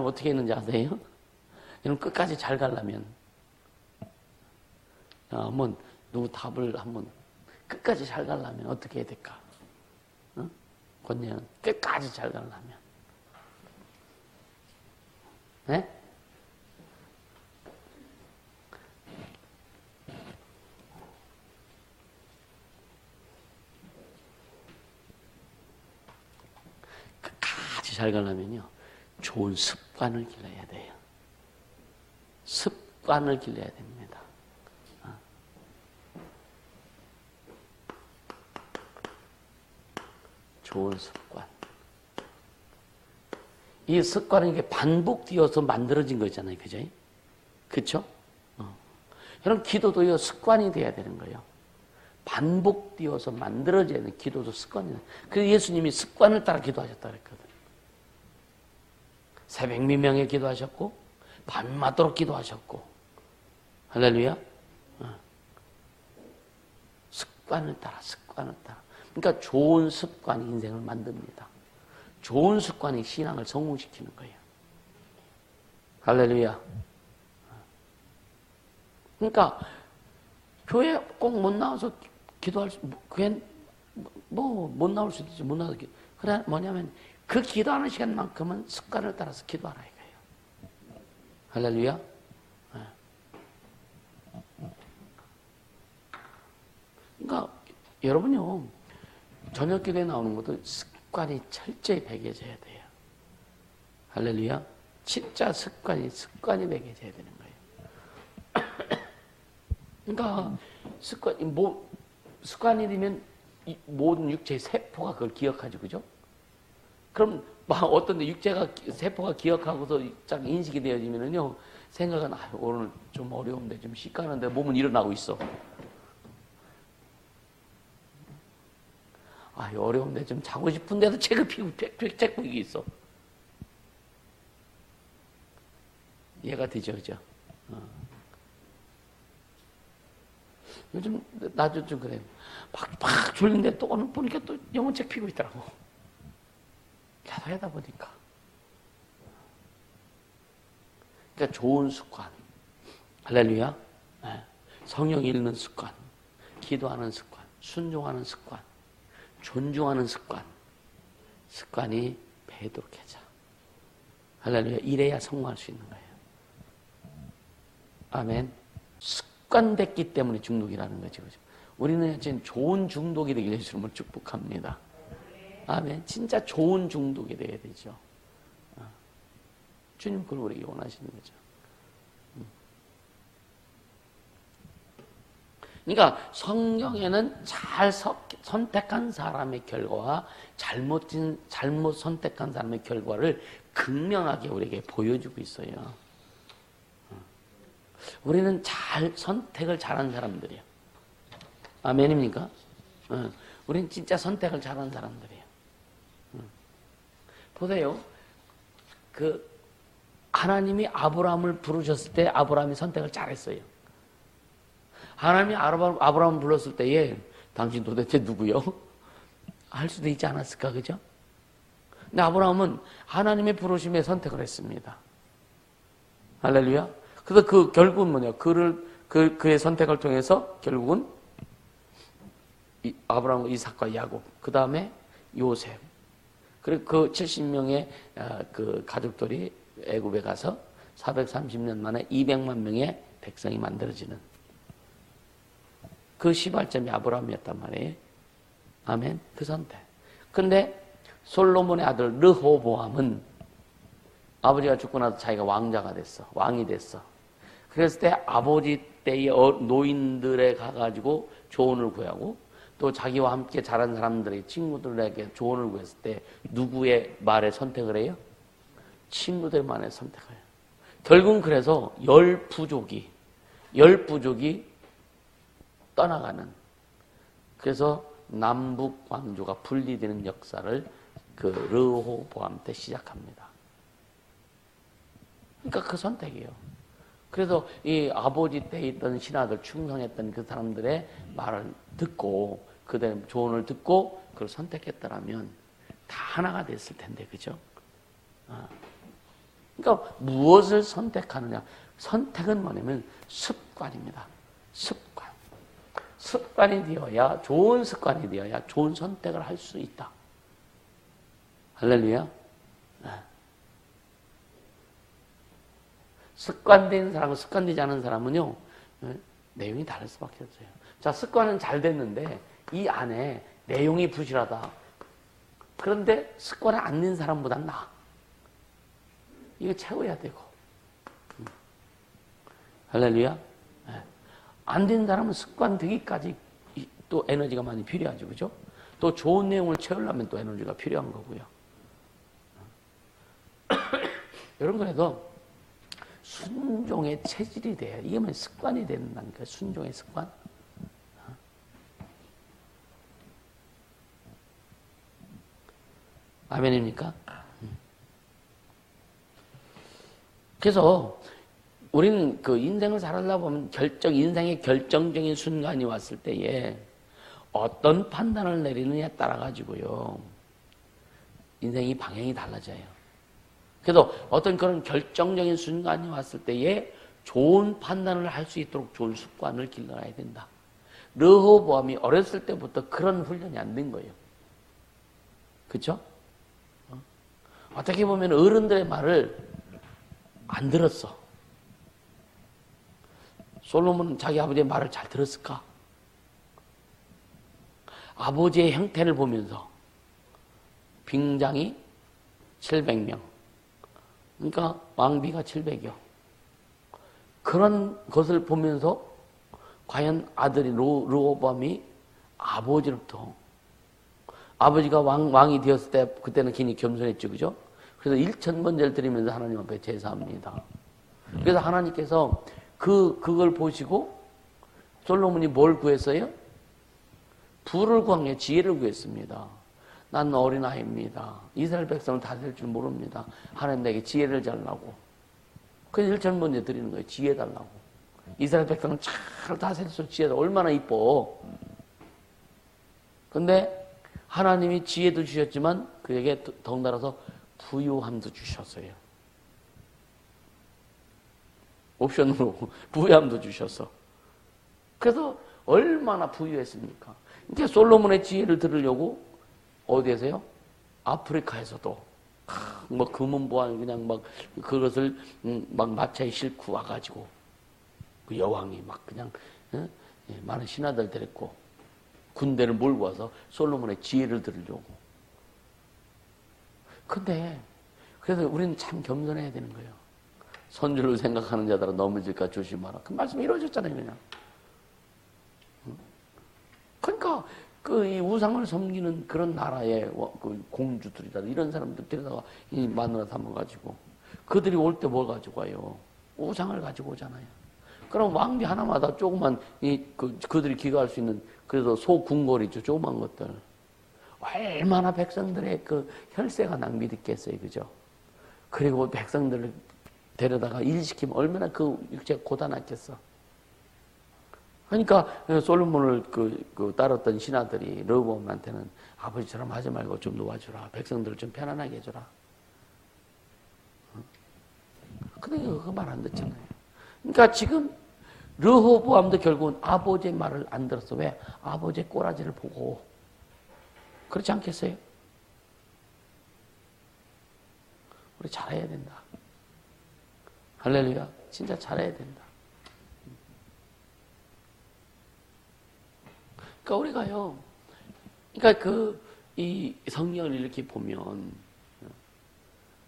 어떻게 했는지 아세요? 여러분 끝까지 잘 가려면 한번 누구 답을 한번 끝까지 잘 가려면 어떻게 해야 될까? 권예는 끝까지 잘 가려면 네? 끝까지 잘 가려면요 좋은 습관을 길러야 돼요. 습관을 길러야 됩니다. 좋은 습관. 이 습관은 이게 반복되어서 만들어진 거잖아요. 그죠? 그쵸? 여러분, 기도도요, 습관이 돼야 되는 거예요. 반복되어서 만들어져야 하는 기도도 습관이에요. 그래서 예수님이 습관을 따라 기도하셨다 그랬거든. 새벽 미명에 기도하셨고 밤맞도록 기도하셨고 할렐루야. 습관을 따라. 그러니까 좋은 습관이 인생을 만듭니다. 좋은 습관이 신앙을 성공시키는 거예요. 할렐루야. 그러니까 교회 꼭 못 나와서 기도할 수, 그게 못 나올 수도 있지, 못 나와서 그래 뭐냐면 그 기도하는 시간만큼은 습관을 따라서 기도하라 이거예요. 할렐루야. 그러니까 여러분요, 저녁 기도에 나오는 것도 습관이 철저히 배겨져야 돼요. 할렐루야. 진짜 습관이 배겨져야 되는 거예요. 그러니까 습관이 되면 모든 육체의 세포가 그걸 기억하죠, 그죠? 그럼 막 어떤 세포가 기억하고서 딱 인식이 되어지면은요, 생각은 오늘 좀 어려운데 좀 시가는데 몸은 일어나고 있어. 어려운데 좀 자고 싶은데도 책을 피고 책 보기 있어. 이해가 되죠, 그죠? 요즘 나도 좀 그래요. 막 졸린데 또 오늘 보니까 또 영어책 피고 있더라고. 계속 하다 보니까. 그러니까 좋은 습관. 할렐루야. 성경 읽는 습관, 기도하는 습관, 순종하는 습관, 존중하는 습관이 배도록 해자. 할렐루야. 이래야 성공할 수 있는 거예요. 아멘. 습관됐기 때문에 중독이라는 거죠. 우리는 지금 좋은 중독이 되길 예수님을 축복합니다. 아멘. 진짜 좋은 중독이 되어야 되죠. 주님 그걸 우리에게 원하시는 거죠. 그러니까 성경에는 잘 선택한 사람의 결과와 잘못 선택한 사람의 결과를 극명하게 우리에게 보여주고 있어요. 우리는 선택을 잘한 사람들이에요. 아멘입니까? 우리는 진짜 선택을 잘한 사람들이에요. 보세요. 하나님이 아브라함을 부르셨을 때 아브라함이 선택을 잘했어요. 하나님이 아브라함을 불렀을 때에 당신 도대체 누구요? 할 수도 있지 않았을까, 그죠? 근데 아브라함은 하나님의 부르심에 선택을 했습니다. 할렐루야. 그래서 결국은 뭐냐? 그의 선택을 통해서 결국은 아브라함과 이삭과 야곱, 그 다음에 요셉, 그리고 그 70명의 그 가족들이 애굽에 가서 430년 만에 200만 명의 백성이 만들어지는 그 시발점이 아브라함이었단 말이에요. 아멘. 그 선택. 근데 솔로몬의 아들 르호보암은 아버지가 죽고 나서 자기가 왕자가 됐어. 왕이 됐어. 그랬을 때 아버지 때의 노인들에 가가지고 조언을 구하고 또 자기와 함께 자란 사람들의 친구들에게 조언을 구했을 때 누구의 말에 선택을 해요? 친구들 말에 선택을 해요. 결국은 그래서 열 부족이 떠나가는, 그래서 남북 왕조가 분리되는 역사를 그 르호보암 때 시작합니다. 그러니까 그 선택이에요. 그래서 이 아버지 때 있던 신하들, 충성했던 그 사람들의 말을 듣고 그들의 조언을 듣고 그걸 선택했더라면 다 하나가 됐을 텐데, 그죠? 그러니까 무엇을 선택하느냐? 선택은 뭐냐면 습관입니다. 습관이 되어야, 좋은 습관이 되어야 좋은 선택을 할 수 있다. 할렐루야. 습관된 사람과 습관되지 않은 사람은요, 내용이 다를 수밖에 없어요. 자, 습관은 잘 됐는데 이 안에 내용이 부실하다. 그런데 습관을 안 낸 사람보단 나아. 이거 채워야 되고. 할렐루야. 안 된 사람은 습관 되기까지 또 에너지가 많이 필요하죠, 그죠? 또 좋은 내용을 채우려면 또 에너지가 필요한 거고요. 여러분, 그래서 순종의 체질이 돼야, 이게 뭐 습관이 된다니까, 순종의 습관. 아멘입니까? 그래서 우리는 그 인생을 살아다 보면 인생의 결정적인 순간이 왔을 때에 어떤 판단을 내리느냐에 따라 가지고요, 인생이 방향이 달라져요. 그래서 어떤 그런 결정적인 순간이 왔을 때에 좋은 판단을 할 수 있도록 좋은 습관을 길러야 된다. 르호보암이 어렸을 때부터 그런 훈련이 안 된 거예요. 그렇죠? 어떻게 보면 어른들의 말을 안 들었어. 솔로몬은 자기 아버지의 말을 잘 들었을까? 아버지의 형태를 보면서 빙장이 700명, 그러니까 왕비가 700여. 그런 것을 보면서 과연 아들이 르호보암이 아버지로부터, 아버지가 왕이 되었을 때 그때는 굉장히 겸손했죠, 그죠? 그래서 1,000번제를 드리면서 하나님 앞에 제사합니다. 그래서 하나님께서 그걸 보시고 솔로몬이 뭘 구했어요? 부를 구한 게 지혜를 구했습니다. 난 어린아이입니다. 이스라엘 백성을 다스릴 줄 모릅니다. 하나님 내게 지혜를 달라고. 그래서 1,000번째 드리는 거예요. 지혜 달라고. 이스라엘 백성을 잘 다스릴 수 있는 지혜가 얼마나 이뻐. 근데 하나님이 지혜도 주셨지만 그에게 덩달아서 부유함도 주셨어요. 옵션으로 부유함도 주셨어. 그래서 얼마나 부유했습니까? 이제 솔로몬의 지혜를 들으려고 어디에서요? 아프리카에서도 뭐 금은보안 그냥 막 그것을 막 마차에 싣고 와가지고 그 여왕이 막 그냥 많은 신하들 데리고 군대를 몰고 와서 솔로몬의 지혜를 들으려고. 근데 그래서 우리는 참 겸손해야 되는 거예요. 선주를 생각하는 자들아 넘어질까 조심하라. 그 말씀이 이루어졌잖아요, 그냥. 그러니까 이 우상을 섬기는 그런 나라의 그 공주들이다 이런 사람들 데려다가 이 마누라 삼아가지고 그들이 올 때 뭘 가지고 와요? 우상을 가지고 오잖아요. 그럼 왕비 하나마다 조그만 그들이 기거할 수 있는 그래서 소궁궐이죠, 조그만 것들. 얼마나 백성들의 그 혈세가 낭비됐겠어요, 그죠? 그리고 백성들을 데려다가 일시키면 얼마나 그 육체가 고단했겠어. 그러니까 솔로몬을 따랐던 신하들이 르호보암한테는 아버지처럼 하지 말고 좀 놓아주라. 백성들을 좀 편안하게 해주라. 근데 그 말 안 듣잖아요. 그러니까 지금 르호보암도 결국은 아버지의 말을 안 들었어. 왜? 아버지의 꼬라지를 보고. 그렇지 않겠어요? 우리 잘해야 된다. 할렐루야. 진짜 잘해야 된다. 그러니까 우리가요, 그러니까 이 성경을 이렇게 보면,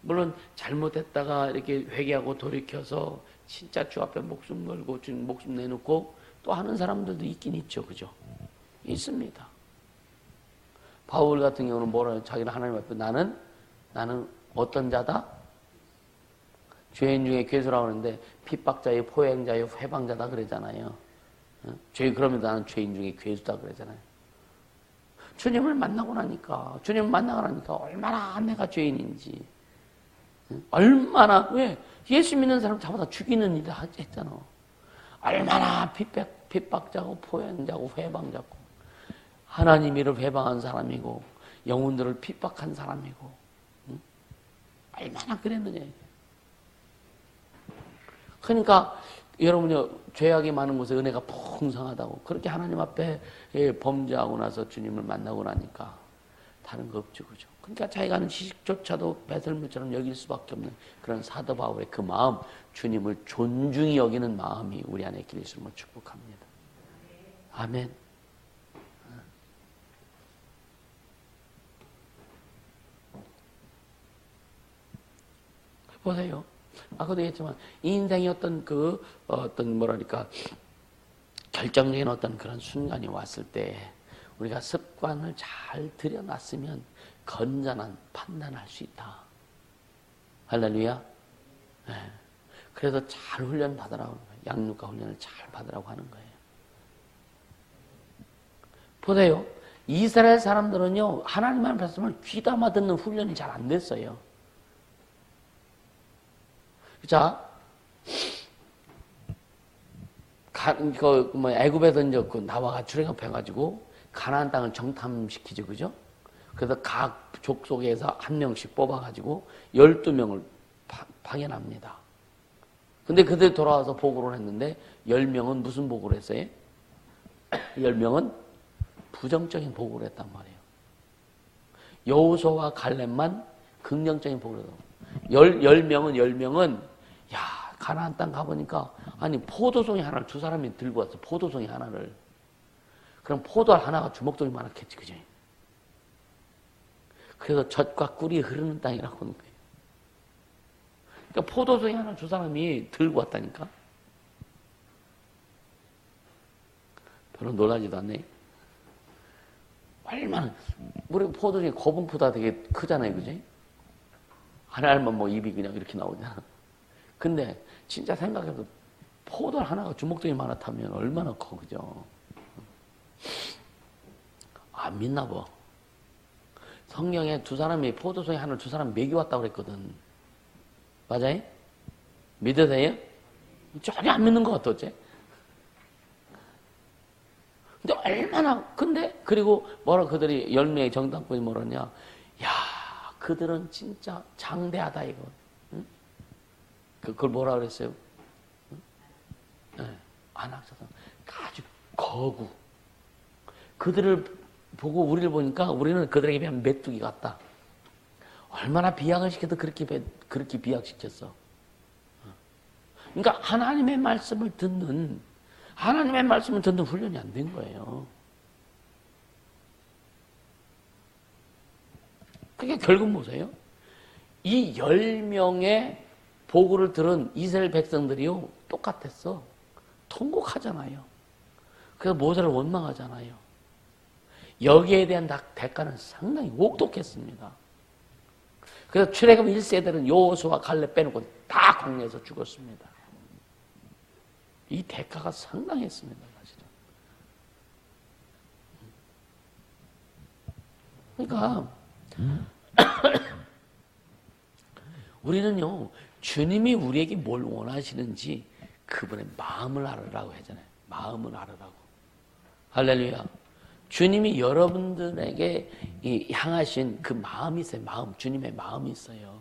물론 잘못했다가 이렇게 회개하고 돌이켜서 진짜 주 앞에 목숨 걸고 목숨 내놓고 또 하는 사람들도 있긴 있죠, 그죠? 있습니다. 바울 같은 경우는 뭐라 해요? 자기는 하나님 앞에 나는 어떤 자다? 죄인 중에 괴수라고 하는데 핍박자요, 포행자요, 회방자다 그러잖아요. 그러면 나는 죄인 중에 괴수다 그러잖아요. 주님을 만나고 나니까 얼마나 내가 죄인인지, 얼마나, 왜? 예수 믿는 사람 잡아다 죽이는 일을 했잖아. 얼마나 핍박자고 포행자고 회방자고 하나님이를 회방한 사람이고 영혼들을 핍박한 사람이고, 얼마나 그랬느냐. 그러니까 여러분이 죄악이 많은 곳에 은혜가 풍성하다고 그렇게 하나님 앞에 범죄하고 나서 주님을 만나고 나니까 다른 거 없죠, 그죠? 그러니까 자기가 하는 지식조차도 배설물처럼 여길 수밖에 없는 그런 사도 바울의 그 마음, 주님을 존중히 여기는 마음이 우리 안에 있길 예수님을 축복합니다. 아멘. 보세요. 아까도 얘기했지만 인생의 어떤 뭐랄까 결정적인 어떤 그런 순간이 왔을 때 우리가 습관을 잘 들여놨으면 건전한 판단할 수 있다. 할렐루야. 네. 그래서 잘 훈련 받으라고 하는 거예요. 양육과 훈련을 잘 받으라고 하는 거예요. 보세요. 이스라엘 사람들은요, 하나님의 말씀을 귀담아 듣는 훈련이 잘 안 됐어요. 자, 애굽에서 이제 나와가 출애굽해가지고 가나안 땅을 정탐시키죠, 그죠? 그래서 각 족속에서 한 명씩 뽑아가지고 12명을 파견합니다. 근데 그들 돌아와서 보고를 했는데 10명은 무슨 보고를 했어요? 10명은 부정적인 보고를 했단 말이에요. 여호수아와 갈렙만 긍정적인 보고를 했어요. 10명은 야, 가나안 땅 가보니까 아니 포도송이 하나를 두 사람이 들고 왔어. 포도송이 하나를. 그럼 포도알 하나가 주먹종이 많았겠지, 그죠? 그래서 젖과 꿀이 흐르는 땅이라고 하는 거예요. 그러니까 포도송이 하나 두 사람이 들고 왔다니까. 별로 놀라지도 않네. 얼마나 우리 포도송이 거분보다 되게 크잖아요, 그죠? 하나 알면 뭐 입이 그냥 이렇게 나오잖아. 근데 진짜 생각해도 포도알 하나가 주먹종이 많았다면 얼마나 커, 그죠? 안 믿나 봐. 성경에 두 사람이 포도송이 하나를 두 사람 먹여왔다고 그랬거든. 맞아요? 믿으세요? 전혀 안 믿는 것 같아, 어째? 근데 얼마나, 그리고 그들이 10명의 정탐꾼이 뭐라냐? 야, 그들은 진짜 장대하다, 이거. 응? 그걸 뭐라 그랬어요? 응? 네, 안악사상. 아주 거구. 그들을 보고 우리를 보니까 우리는 그들에게 비하면 메뚜기 같다. 얼마나 비약을 시켜도 그렇게 비약시켰어. 그러니까 하나님의 말씀을 듣는 훈련이 안 된 거예요. 그러니까 결국 뭐세요? 이 10명의 보고를 들은 이스라엘 백성들이요, 똑같았어. 통곡하잖아요. 그래서 모세를 원망하잖아요. 여기에 대한 대가는 상당히 혹독했습니다. 그래서 출애굽 1세대는 여호수아 갈렙 빼놓고 다 광야에서 죽었습니다. 이 대가가 상당했습니다, 사실은. 그러니까 우리는요, 주님이 우리에게 뭘 원하시는지 그분의 마음을 알으라고 하잖아요. 마음을 알으라고. 할렐루야. 주님이 여러분들에게 향하신 그 마음이 있어요. 주님의 마음이 있어요.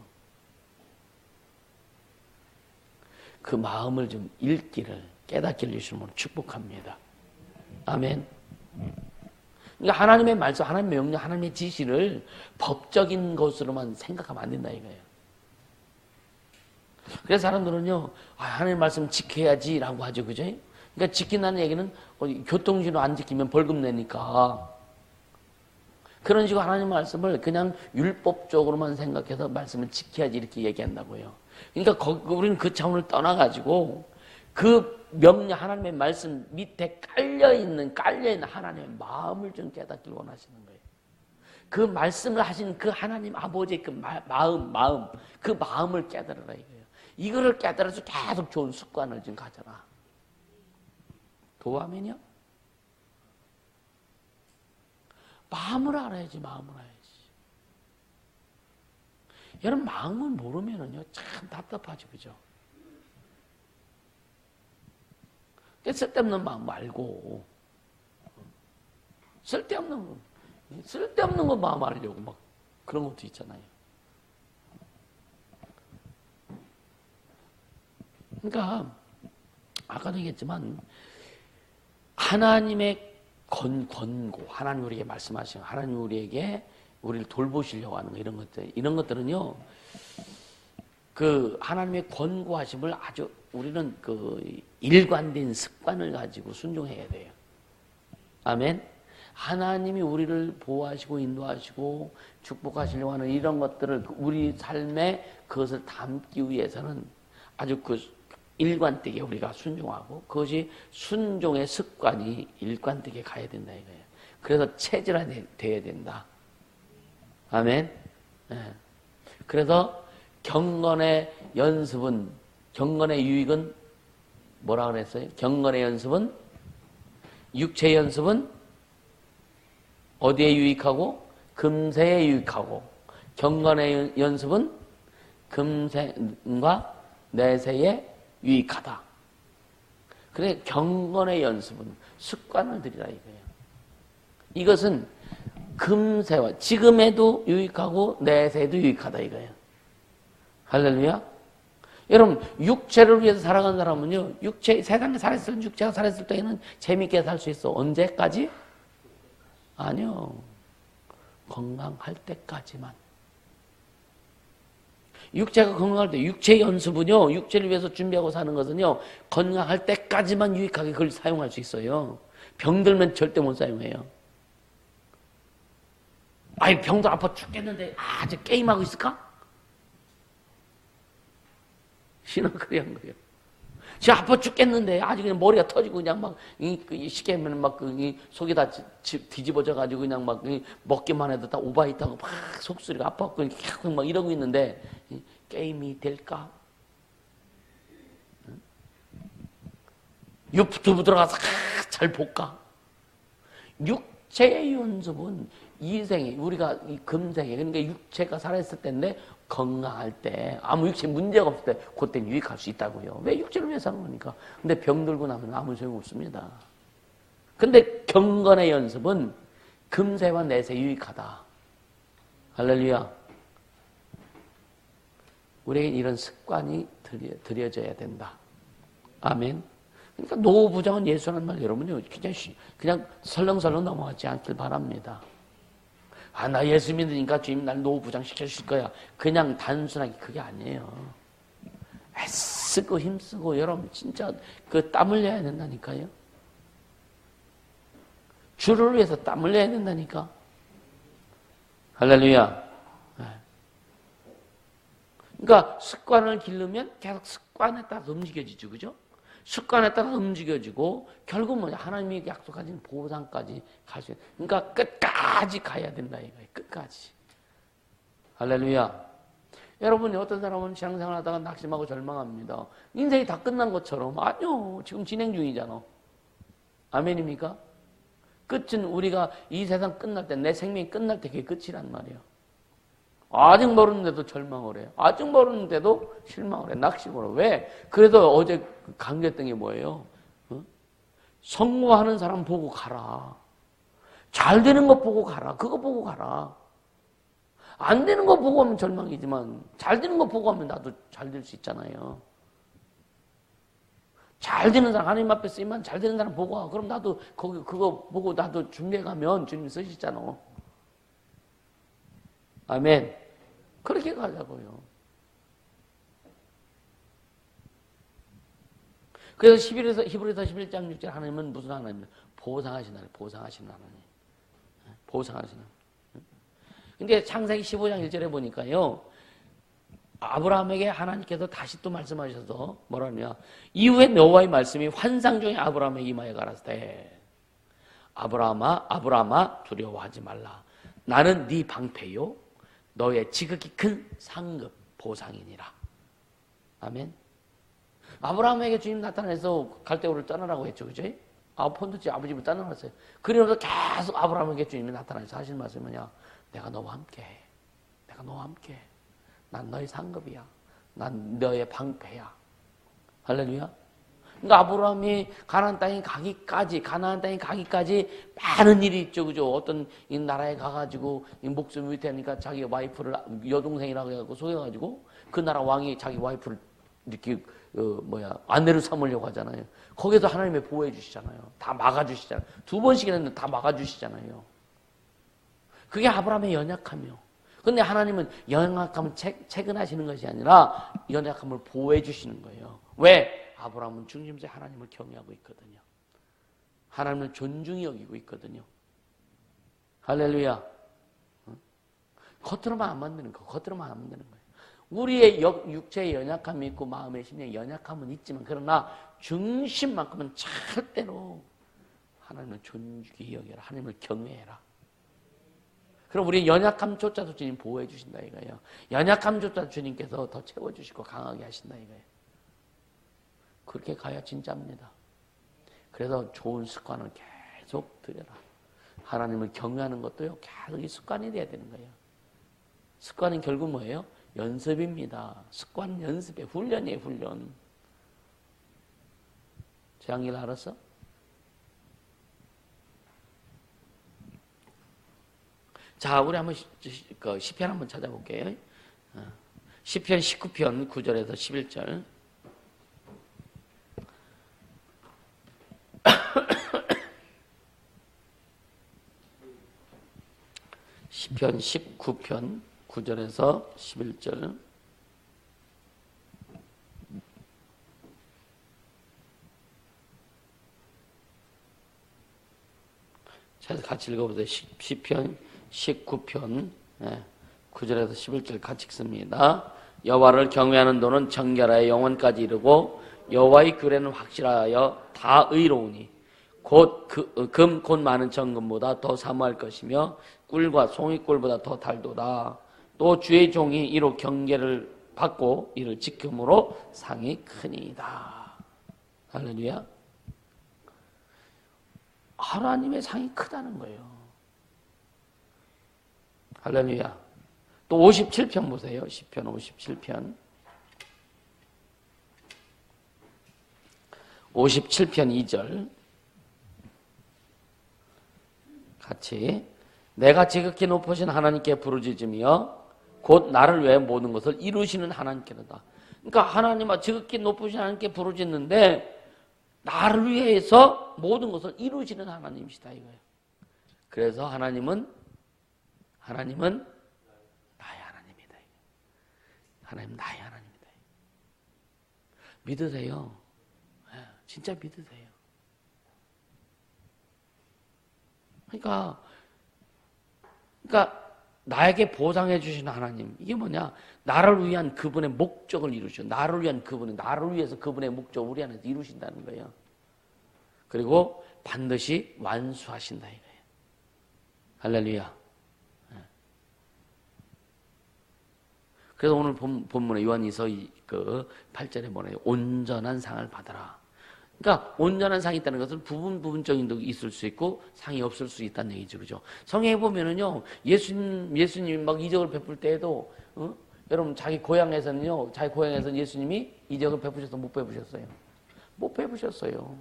그 마음을 좀 깨닫기를 주시면 축복합니다. 아멘. 그러니까 하나님의 말씀, 하나님의 명령, 하나님의 지시를 법적인 것으로만 생각하면 안 된다 이거예요. 그래서 사람들은요, 하나님의 말씀 지켜야지라고 하죠, 그죠? 그러니까 지킨다는 얘기는 교통신호 안 지키면 벌금 내니까 그런 식으로 하나님 말씀을 그냥 율법적으로만 생각해서 말씀을 지켜야지 이렇게 얘기한다고요. 그러니까 우리는 그 차원을 떠나가지고 그 명령 하나님의 말씀 밑에 깔려있는 하나님의 마음을 좀 깨닫길 원하시는 거예요. 그 말씀을 하신 그 하나님 아버지의 그 마음 그 마음을 깨달으라 이거예요. 이거를 깨달아서 계속 좋은 습관을 좀 가져라. 도와면요? 마음을 알아야지, 마음을 알아야지. 여러분, 마음을 모르면은요, 참 답답하죠, 그죠? 쓸데없는 마음 말고, 쓸데없는 거 마음 알려고 막 그런 것도 있잖아요. 그러니까, 아까도 얘기했지만, 하나님의 권고, 하나님 우리에게 말씀하시는, 하나님 우리를 돌보시려고 하는 거, 이런 것들은요, 그 하나님의 권고하심을 아주 우리는 그 일관된 습관을 가지고 순종해야 돼요. 아멘. 하나님이 우리를 보호하시고 인도하시고 축복하시려고 하는 이런 것들을 우리 삶에 그것을 담기 위해서는 아주 그 일관되게 우리가 순종하고 그것이 순종의 습관이 일관되게 가야 된다 이거예요. 그래서 체질화되어야 된다. 아멘. 네. 그래서 경건의 유익은 뭐라 그랬어요? 경건의 연습은 육체의 연습은 어디에 유익하고? 금세에 유익하고. 경건의 연습은 금생과 내세에 유익하다. 그래 경건의 연습은 습관을 들이라 이거예요. 이것은 금세와 지금에도 유익하고 내세에도 유익하다 이거예요. 할렐루야. 여러분 육체를 위해서 살아간 사람은요, 세상에 살았을 육체가 살았을 때에는 재밌게 살 수 있어. 언제까지? 아니요. 건강할 때까지만. 육체가 건강할 때, 육체 연습은요, 육체를 위해서 준비하고 사는 것은요, 건강할 때까지만 유익하게 그걸 사용할 수 있어요. 병들면 절대 못 사용해요. 아니, 병도 아파 죽겠는데, 저 게임하고 있을까? 신앙그리 한 거예요. 저 아파 죽겠는데, 아주 그냥 머리가 터지고, 그냥 막, 쉽게 하면 막, 속이 다 뒤집어져가지고, 그냥 막, 먹기만 해도 다 오바있다고 막 속소리가 아파갖고, 계속 막 이러고 있는데, 게임이 될까? 유튜브 들어가서 잘 볼까? 육체의 연습은 이 생에, 우리가 이 금생에, 그러니까 육체가 살아있을 때인데, 건강할 때, 아무 육체 문제가 없을 때, 그때 유익할 수 있다고요. 왜 육체를 위해서 하는 거니까. 근데 병 들고 나면 아무 소용 없습니다. 근데 경건의 연습은 금세와 내세 유익하다. 할렐루야. 우리에게 이런 습관이 들여져야 된다. 아멘. 그러니까 노부장은 예수라는 말 여러분요, 그냥 설렁설렁 넘어가지 않길 바랍니다. 나 예수 믿으니까 주님 날 노부장 시켜주실 거야. 그냥 단순하게 그게 아니에요. 애쓰고 힘쓰고 여러분 진짜 땀 흘려야 된다니까요. 주를 위해서 땀 흘려야 된다니까. 할렐루야. 그러니까 습관을 기르면 계속 습관에 따라서 움직여지죠. 그죠? 습관에 따라 움직여지고 결국 뭐냐, 하나님이 약속하신 보상까지 갈 수 있는, 그러니까 끝까지 가야 된다 이거예요. 끝까지. 할렐루야. 여러분 어떤 사람은 신앙생활 하다가 낙심하고 절망합니다. 인생이 다 끝난 것처럼. 아니요, 지금 진행 중이잖아. 아멘입니까? 끝은 우리가 이 세상 끝날 때, 내 생명이 끝날 때 그게 끝이란 말이에요. 아직 모르는데도 절망을 해요. 아직 모르는데도 실망을 해. 낙심을 해. 왜? 그래도 어제 강조했던 게 뭐예요? 성공하는 사람 보고 가라. 잘 되는 거 보고 가라. 그거 보고 가라. 안 되는 거 보고 하면 절망이지만 잘 되는 거 보고 하면 나도 잘 될 수 있잖아요. 잘 되는 사람, 하나님 앞에 쓰이면 잘 되는 사람 보고 와. 그럼 나도 그거 보고 나도 준비해 가면 주님 쓰시잖아. 아멘. 그렇게 가자고요. 그래서 히브리서 11장 6절 하나님은 무슨 하나님이에요? 보상하시는 하나님, 보상하시는 하나님. 보상하시는 하나님. 근데 창세기 15장 1절에 보니까요, 아브라함에게 하나님께서 다시 또 말씀하셔서 뭐라냐, 이후에 여호와의 말씀이 환상 중에 아브라함에게 임하여 가라사대, 아브라함아 두려워하지 말라. 나는 네 방패요 너의 지극히 큰 상급 보상이니라. 아멘. 아브라함에게 주님 나타나서 갈대우를 떠나라고 했죠. 그죠? 폰도지 아버지 집을 떠나놨어요. 그러면서 계속 아브라함에게 주님이 나타나서 하신 말씀이 뭐냐, 내가 너와 함께 해. 내가 너와 함께 해. 난 너의 상급이야. 난 너의 방패야. 할렐루야. 그러니까 아브라함이 가나안 땅에 가기까지 많은 일이 있죠. 그죠? 어떤 이 나라에 가가지고 목숨 위태하니까 자기 와이프를 여동생이라고 해가지고 속여가지고 그 나라 왕이 자기 와이프를 이렇게 아내를 삼으려고 하잖아요. 거기서 하나님이 보호해 주시잖아요. 다 막아주시잖아요. 2번씩이나 했는데 다 막아주시잖아요. 그게 아브라함의 연약함이요. 근데 하나님은 연약함을 체근하시는 것이 아니라 연약함을 보호해 주시는 거예요. 왜? 아브라함은 중심에 하나님을 경외하고 있거든요. 하나님을 존중히 여기고 있거든요. 할렐루야. 겉으로만 안 만드는 거, 겉으로만 안 만드는 거예요. 우리의 육체의 연약함이 있고 마음의 심령의 연약함은 있지만, 그러나 중심만큼은 절대로 하나님을 존중히 여겨라. 하나님을 경외해라. 그럼 우리의 연약함조차도 주님 보호해 주신다 이거예요. 연약함조차도 주님께서 더 채워주시고 강하게 하신다 이거예요. 그렇게 가야 진짜입니다. 그래서 좋은 습관을 계속 들여라. 하나님을 경외하는 것도요, 계속 이 습관이 돼야 되는 거예요. 습관은 결국 뭐예요? 연습입니다. 습관 연습의 훈련이에요, 훈련. 재앙일 알았어? 자, 우리 한번 시편 한번 찾아볼게요. 시편 19편 9절에서 11절. 시편 19편 9절에서 11절. 자, 같이 읽어보세요. 시편 19편 9절에서 11절 같이 읽습니다. 여호와를 경외하는 도는 정결하여 영원까지 이르고 여호와의 규례는 확실하여 다 의로우니 곧 많은 정금보다 더 사모할 것이며 꿀과 송이꿀보다 더 달도다. 또 주의 종이 이로 경계를 받고 이를 지킴으로 상이 크니이다. 할렐루야. 하나님의 상이 크다는 거예요. 할렐루야. 또 57편 보세요. 시편 57편. 57편 2절. 같이. 내가 지극히 높으신 하나님께 부르짖으며 곧 나를 위해 모든 것을 이루시는 하나님께로다. 그러니까 하나님아 지극히 높으신 하나님께 부르짖는데 나를 위해서 모든 것을 이루시는 하나님이시다 이거예요. 그래서 하나님은 나의 하나님이다. 하나님 나의 하나님이다. 믿으세요. 진짜 믿으세요. 그러니까 나에게 보상해 주신 하나님, 이게 뭐냐? 나를 위한 그분의 목적을 이루시고, 나를 위해서 그분의 목적을 우리 안에서 이루신다는 거예요. 그리고 반드시 완수하신다 이거예요. 할렐루야. 그래서 오늘 본문에 요한이서 8절에 뭐래요? 온전한 상을 받아라. 그러니까 온전한 상이 있다는 것은 부분적인 도 있을 수 있고 상이 없을 수 있다는 얘기죠, 그죠? 성경에 보면은요, 예수님이 막 이적을 베풀 때에도, 여러분 자기 고향에서는 예수님이 이적을 베푸셔서 못 베푸셨어요. 못 베푸셨어요.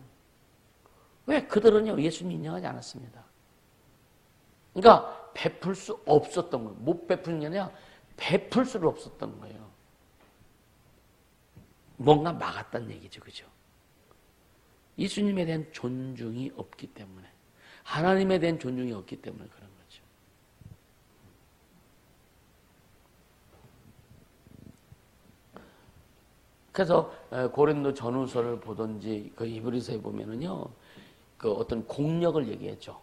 왜? 그들은요 예수님 인정하지 않았습니다. 그러니까 베풀 수 없었던 거예요. 못 베푸는 게 아니라 베풀 수를 없었던 거예요. 뭔가 막았다는 얘기죠, 그죠? 예수님에 대한 존중이 없기 때문에, 하나님에 대한 존중이 없기 때문에 그런 거죠. 그래서 고린도 전후서를 보든지 그 히브리서에 보면은요, 그 어떤 공력을 얘기했죠.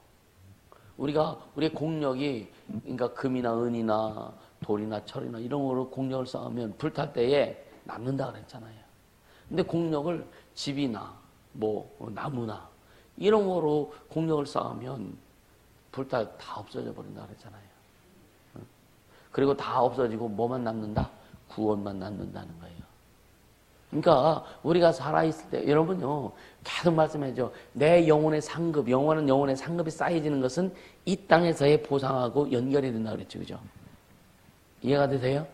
우리의 공력이, 그러니까 금이나 은이나 돌이나 철이나 이런 거로 공력을 쌓으면 불탈 때에 남는다 그랬잖아요. 근데 공력을 집이나 나무나 이런 거로 공력을 쌓으면 불탈 다 없어져 버린다 그랬잖아요. 그리고 다 없어지고 뭐만 남는다? 구원만 남는다는 거예요. 그러니까 우리가 살아있을 때, 여러분요 계속 말씀해줘. 내 영혼의 상급, 영원한 상급이 쌓여지는 것은 이 땅에서의 보상하고 연결이 된다 그랬죠, 그죠? 이해가 되세요?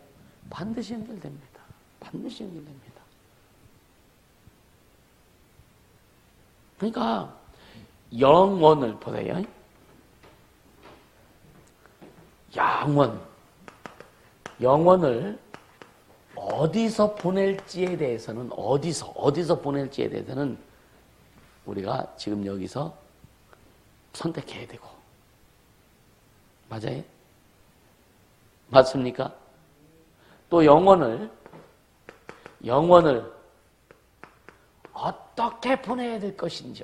반드시 연결됩니다. 반드시 연결됩니다. 그러니까 영원을 보세요. 영원을 어디서 보낼지에 대해서는 우리가 지금 여기서 선택해야 되고, 맞아요? 맞습니까? 또 영원을 어떻게 보내야 될 것인지,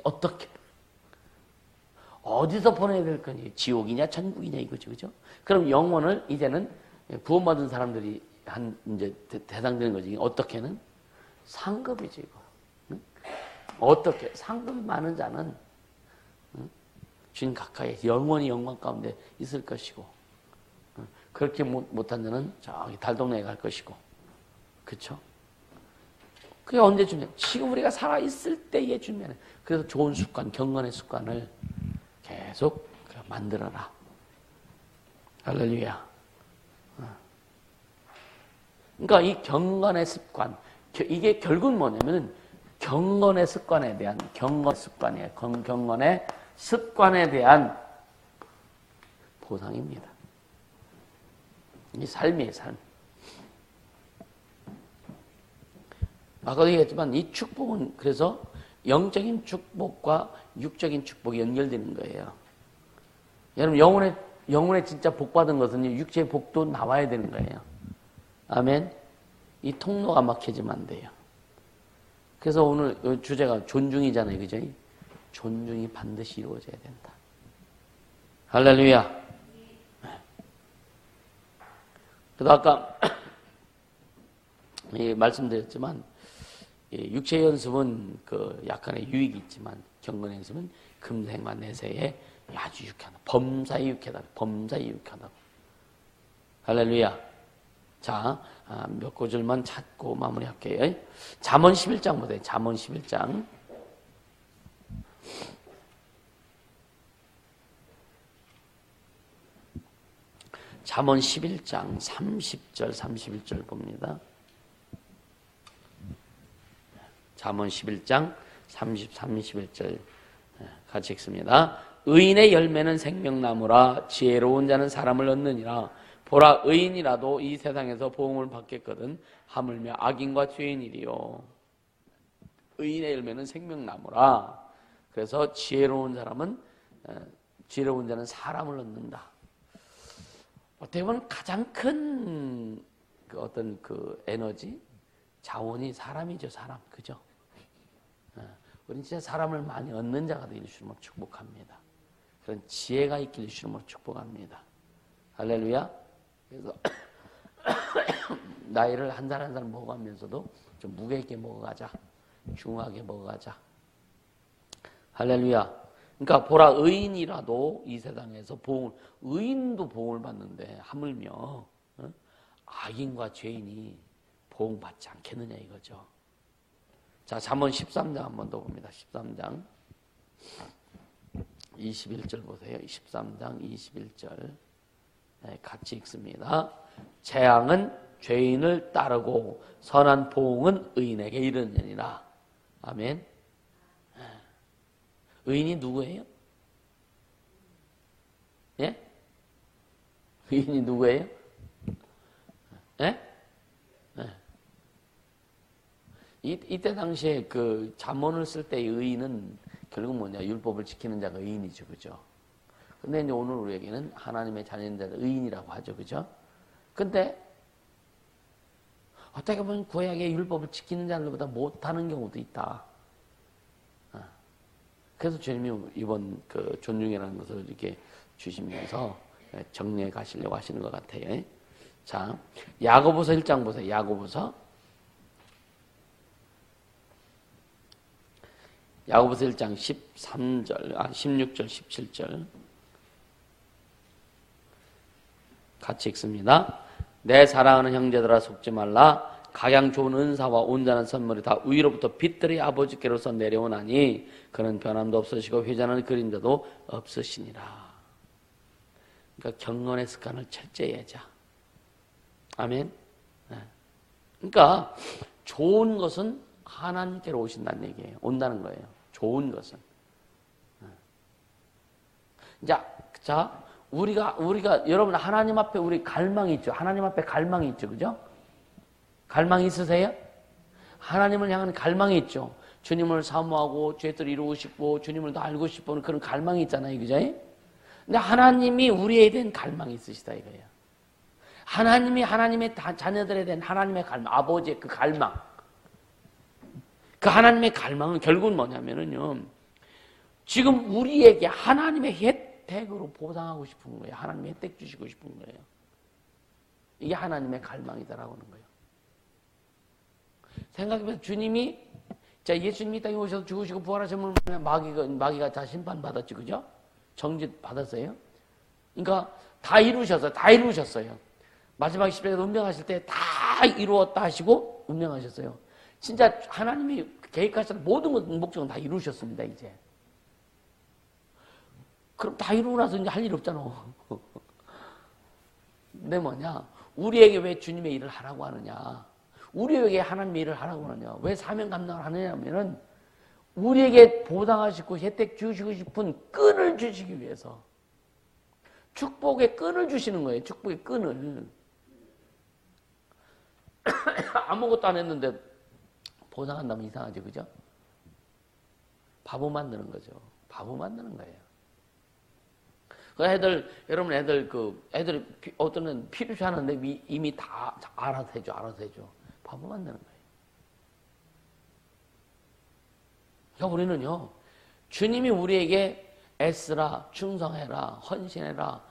어디서 보내야 될 건지, 지옥이냐 천국이냐 이거죠, 그죠? 그럼 영원을 이제는 구원받은 사람들이 이제 대상되는 거지. 어떻게는 상급이지 이거. 응? 어떻게 상급이 많은 자는 주님 가까이 영원히 영광 가운데 있을 것이고, 그렇게 못한 자는 저기 달동네에 갈 것이고, 그렇죠? 그게 언제 주냐? 지금 우리가 살아 있을 때에 주면. 그래서 좋은 습관, 경건의 습관을 계속 만들어라. 할렐루야. 그러니까 이 경건의 습관, 이게 결국 뭐냐면 경건의 습관에 대한 습관이에요. 경건의 습관에 대한 보상입니다. 이 삶이에요, 삶. 아까도 얘기했지만 이 축복은 그래서 영적인 축복과 육적인 축복이 연결되는 거예요. 여러분 영혼의 진짜 복 받은 것은 육체의 복도 나와야 되는 거예요. 아멘. 이 통로가 막혀지면 안 돼요. 그래서 오늘 주제가 존중이잖아요, 그죠? 존중이 반드시 이루어져야 된다. 할렐루야. 그래서 아까 말씀드렸지만 육체 연습은 그 약간의 유익이 있지만 경건 연습은 금생과 내세에 아주 유쾌하다. 범사에 유쾌하다. 범사에 유쾌하다. 할렐루야. 자, 몇 구절만 찾고 마무리할게요. 잠언 11장 보세요. 잠언 11장. 잠언 11장 30절 31절 봅니다. 잠언 11장 30, 31절 같이 읽습니다. 의인의 열매는 생명나무라 지혜로운 자는 사람을 얻느니라. 보라 의인이라도 이 세상에서 보응을 받겠거든 하물며 악인과 죄인이리요. 의인의 열매는 생명나무라. 그래서 지혜로운 자는 사람을 얻는다. 어떻게 보면 가장 큰 어떤 에너지, 자원이 사람이죠, 사람. 그죠? 우리는 진짜 사람을 많이 얻는 자가 되길 주님으로 축복합니다. 그런 지혜가 있길 주님으로 축복합니다. 할렐루야. 그래서 나이를 한 살 한 살 먹어가면서도 좀 무게 있게 먹어가자. 중하게 먹어가자. 할렐루야. 그러니까 보라 의인이라도 이 세상에서 의인도 보응을 받는데 하물며 악인과 죄인이 보응받지 않겠느냐 이거죠. 자, 잠언 13장 한 번 더 봅니다. 13장 21절 보세요. 13장 21절 같이 읽습니다. 재앙은 죄인을 따르고 선한 보응은 의인에게 이르느니라. 아멘. 의인이 누구예요? 예? 의인이 누구예요? 예? 예. 이때 당시에 그 잠언을 쓸 때의 의인은 결국 뭐냐? 율법을 지키는 자가 의인이죠. 그죠? 근데 이제 오늘 우리에게는 하나님의 자녀들 의인이라고 하죠. 그죠? 근데 어떻게 보면 구약의 율법을 지키는 자들보다 못하는 경우도 있다. 그래서 주님이 이번 존중이라는 것을 이렇게 주시면서 정리해 가시려고 하시는 것 같아요. 자, 야고보서 1장 보세요. 야고보서 1장 16절, 17절. 같이 읽습니다. 내 사랑하는 형제들아 속지 말라. 각양 좋은 은사와 온전한 선물이 다 위로부터 빛들의 아버지께로서 내려오나니 그는 변함도 없으시고 회전하는 그림자도 없으시니라. 그러니까 경건의 습관을 철저해야자. 아멘. 그러니까 좋은 것은 하나님께로 오신다는 얘기예요. 온다는 거예요. 좋은 것은. 자, 우리가 여러분 하나님 앞에 우리 갈망이 있죠. 하나님 앞에 갈망이 있죠. 그죠? 갈망이 있으세요? 하나님을 향한 갈망이 있죠. 주님을 사모하고 죄를 이루고 싶고 주님을 더 알고 싶은 그런 갈망이 있잖아요. 그죠? 근데 하나님이 우리에 대한 갈망이 있으시다 이거예요. 하나님이 하나님의 자녀들에 대한 하나님의 갈망, 아버지의 그 갈망. 그 하나님의 갈망은 결국은 뭐냐면은요. 지금 우리에게 하나님의 혜택으로 보상하고 싶은 거예요. 하나님의 혜택 주시고 싶은 거예요. 이게 하나님의 갈망이다라고 하는 거예요. 생각해보면 주님이 예수님이 땅에 오셔서 죽으시고 부활하시면 마귀가 다 심판받았지, 그죠? 정죄 받았어요. 그러니까 다 이루셨어요. 마지막 시대에 운명하실 때 다 이루었다 하시고 운명하셨어요. 진짜 하나님이 계획하셨던 모든 목적은 다 이루셨습니다, 이제. 그럼 다 이루고 나서 이제 할 일 없잖아. 근데 뭐냐? 우리에게 왜 주님의 일을 하라고 하느냐? 우리에게 하나님의 일을 하라고 하느냐? 왜 사명 감당을 하느냐면은 우리에게 보상하시고 혜택 주시고 싶은 끈을 주시기 위해서. 축복의 끈을 주시는 거예요. 축복의 끈을. 아무것도 안 했는데 보상한다면 이상하죠. 그죠? 바보 만드는 거죠. 바보 만드는 거예요. 그 여러분 애들이 어떤 애는 필요치 않은데 이미 다 알아서 해줘. 바보 만드는 거예요. 그러니까 우리는요, 주님이 우리에게 애쓰라, 충성해라, 헌신해라,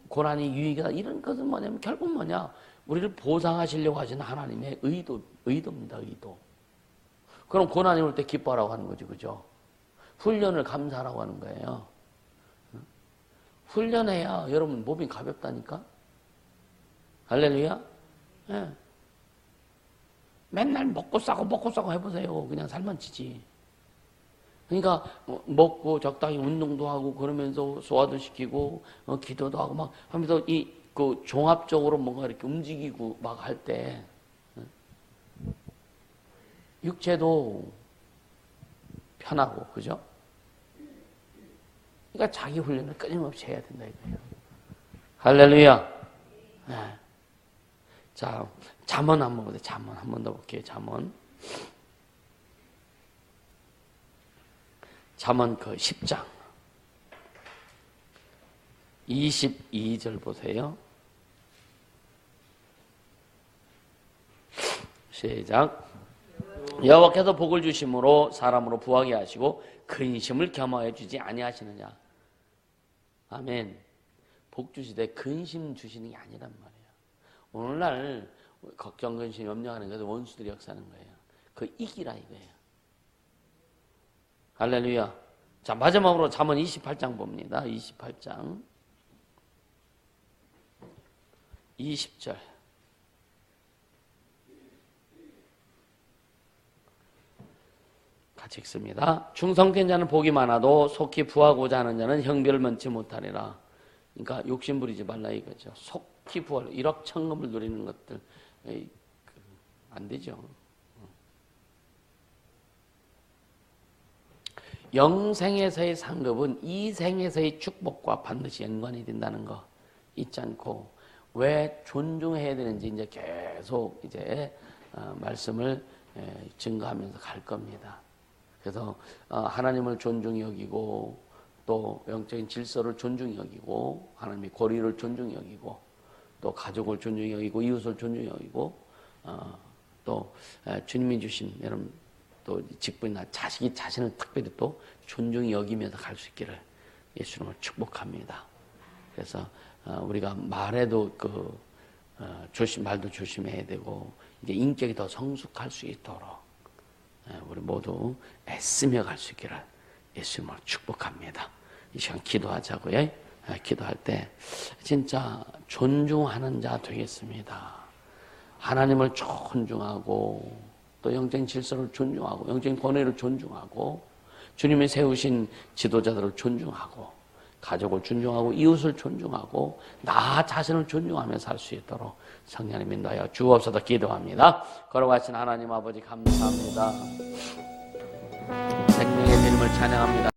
고난이 유익이다. 이런 것은 뭐냐면 결국 뭐냐? 우리를 보상하시려고 하시는 하나님의 의도입니다. 의도. 그럼 고난이 올 때 기뻐하라고 하는 거죠. 그죠? 훈련을 감사하라고 하는 거예요. 훈련해야 여러분 몸이 가볍다니까? 할렐루야? 예. 맨날 먹고 싸고 해보세요. 그냥 살만 찌지. 그러니까 먹고 적당히 운동도 하고 그러면서 소화도 시키고 기도도 하고 막 하면서 그 종합적으로 뭔가 이렇게 움직이고 막 할 때 육체도 편하고 그죠? 그러니까 자기 훈련을 끊임없이 해야 된다 이거예요. 할렐루야. 네. 자, 잠언 한번 보세요. 잠언 한 번 더 볼게요. 잠언 그 10장 22절 보세요. 시작. 여호와께서 복을 주심으로 사람으로 부하게 하시고 근심을 겸하여 주지 아니하시느냐. 아멘. 복 주시되 근심 주시는 게 아니란 말이에요. 오늘날 걱정, 근심, 염려하는 것은 원수들이 역사하는 거예요. 그 이기라 이거예요. 할렐루야. 자, 마지막으로 잠언 28장 봅니다. 28장 20절. 같이 읽습니다. 충성된 자는 복이 많아도 속히 부하고자 하는 자는 형벌을 면치 못하리라. 그러니까 욕심 부리지 말라 이거죠. 속히 부하, 1억 천금을 누리는 것들 안 되죠. 영생에서의 상급은 이생에서의 축복과 반드시 연관이 된다는 거 잊지 않고 왜 존중해야 되는지 이제 계속 이제 말씀을 증거하면서 갈 겁니다. 그래서 하나님을 존중히 여기고 또 영적인 질서를 존중히 여기고 하나님의 권위를 존중히 여기고 또 가족을 존중히 여기고 이웃을 존중히 여기고 또 주님이 주신 여러분 또 직분이나 자신을 특별히 또 존중히 여기면서 갈 수 있기를 예수님을 축복합니다. 그래서 우리가 말에도 말도 조심해야 되고 이제 인격이 더 성숙할 수 있도록 우리 모두 애쓰며 갈 수 있기를 예수님을 축복합니다. 이 시간 기도하자고요. 기도할 때 진짜 존중하는 자 되겠습니다. 하나님을 존중하고 또 영적인 질서를 존중하고 영적인 권위를 존중하고 주님이 세우신 지도자들을 존중하고 가족을 존중하고 이웃을 존중하고 나 자신을 존중하며 살 수 있도록 성령님 인도하여 주옵소서 기도합니다. 걸어가신 하나님 아버지 감사합니다. 생명의 이름을 찬양합니다.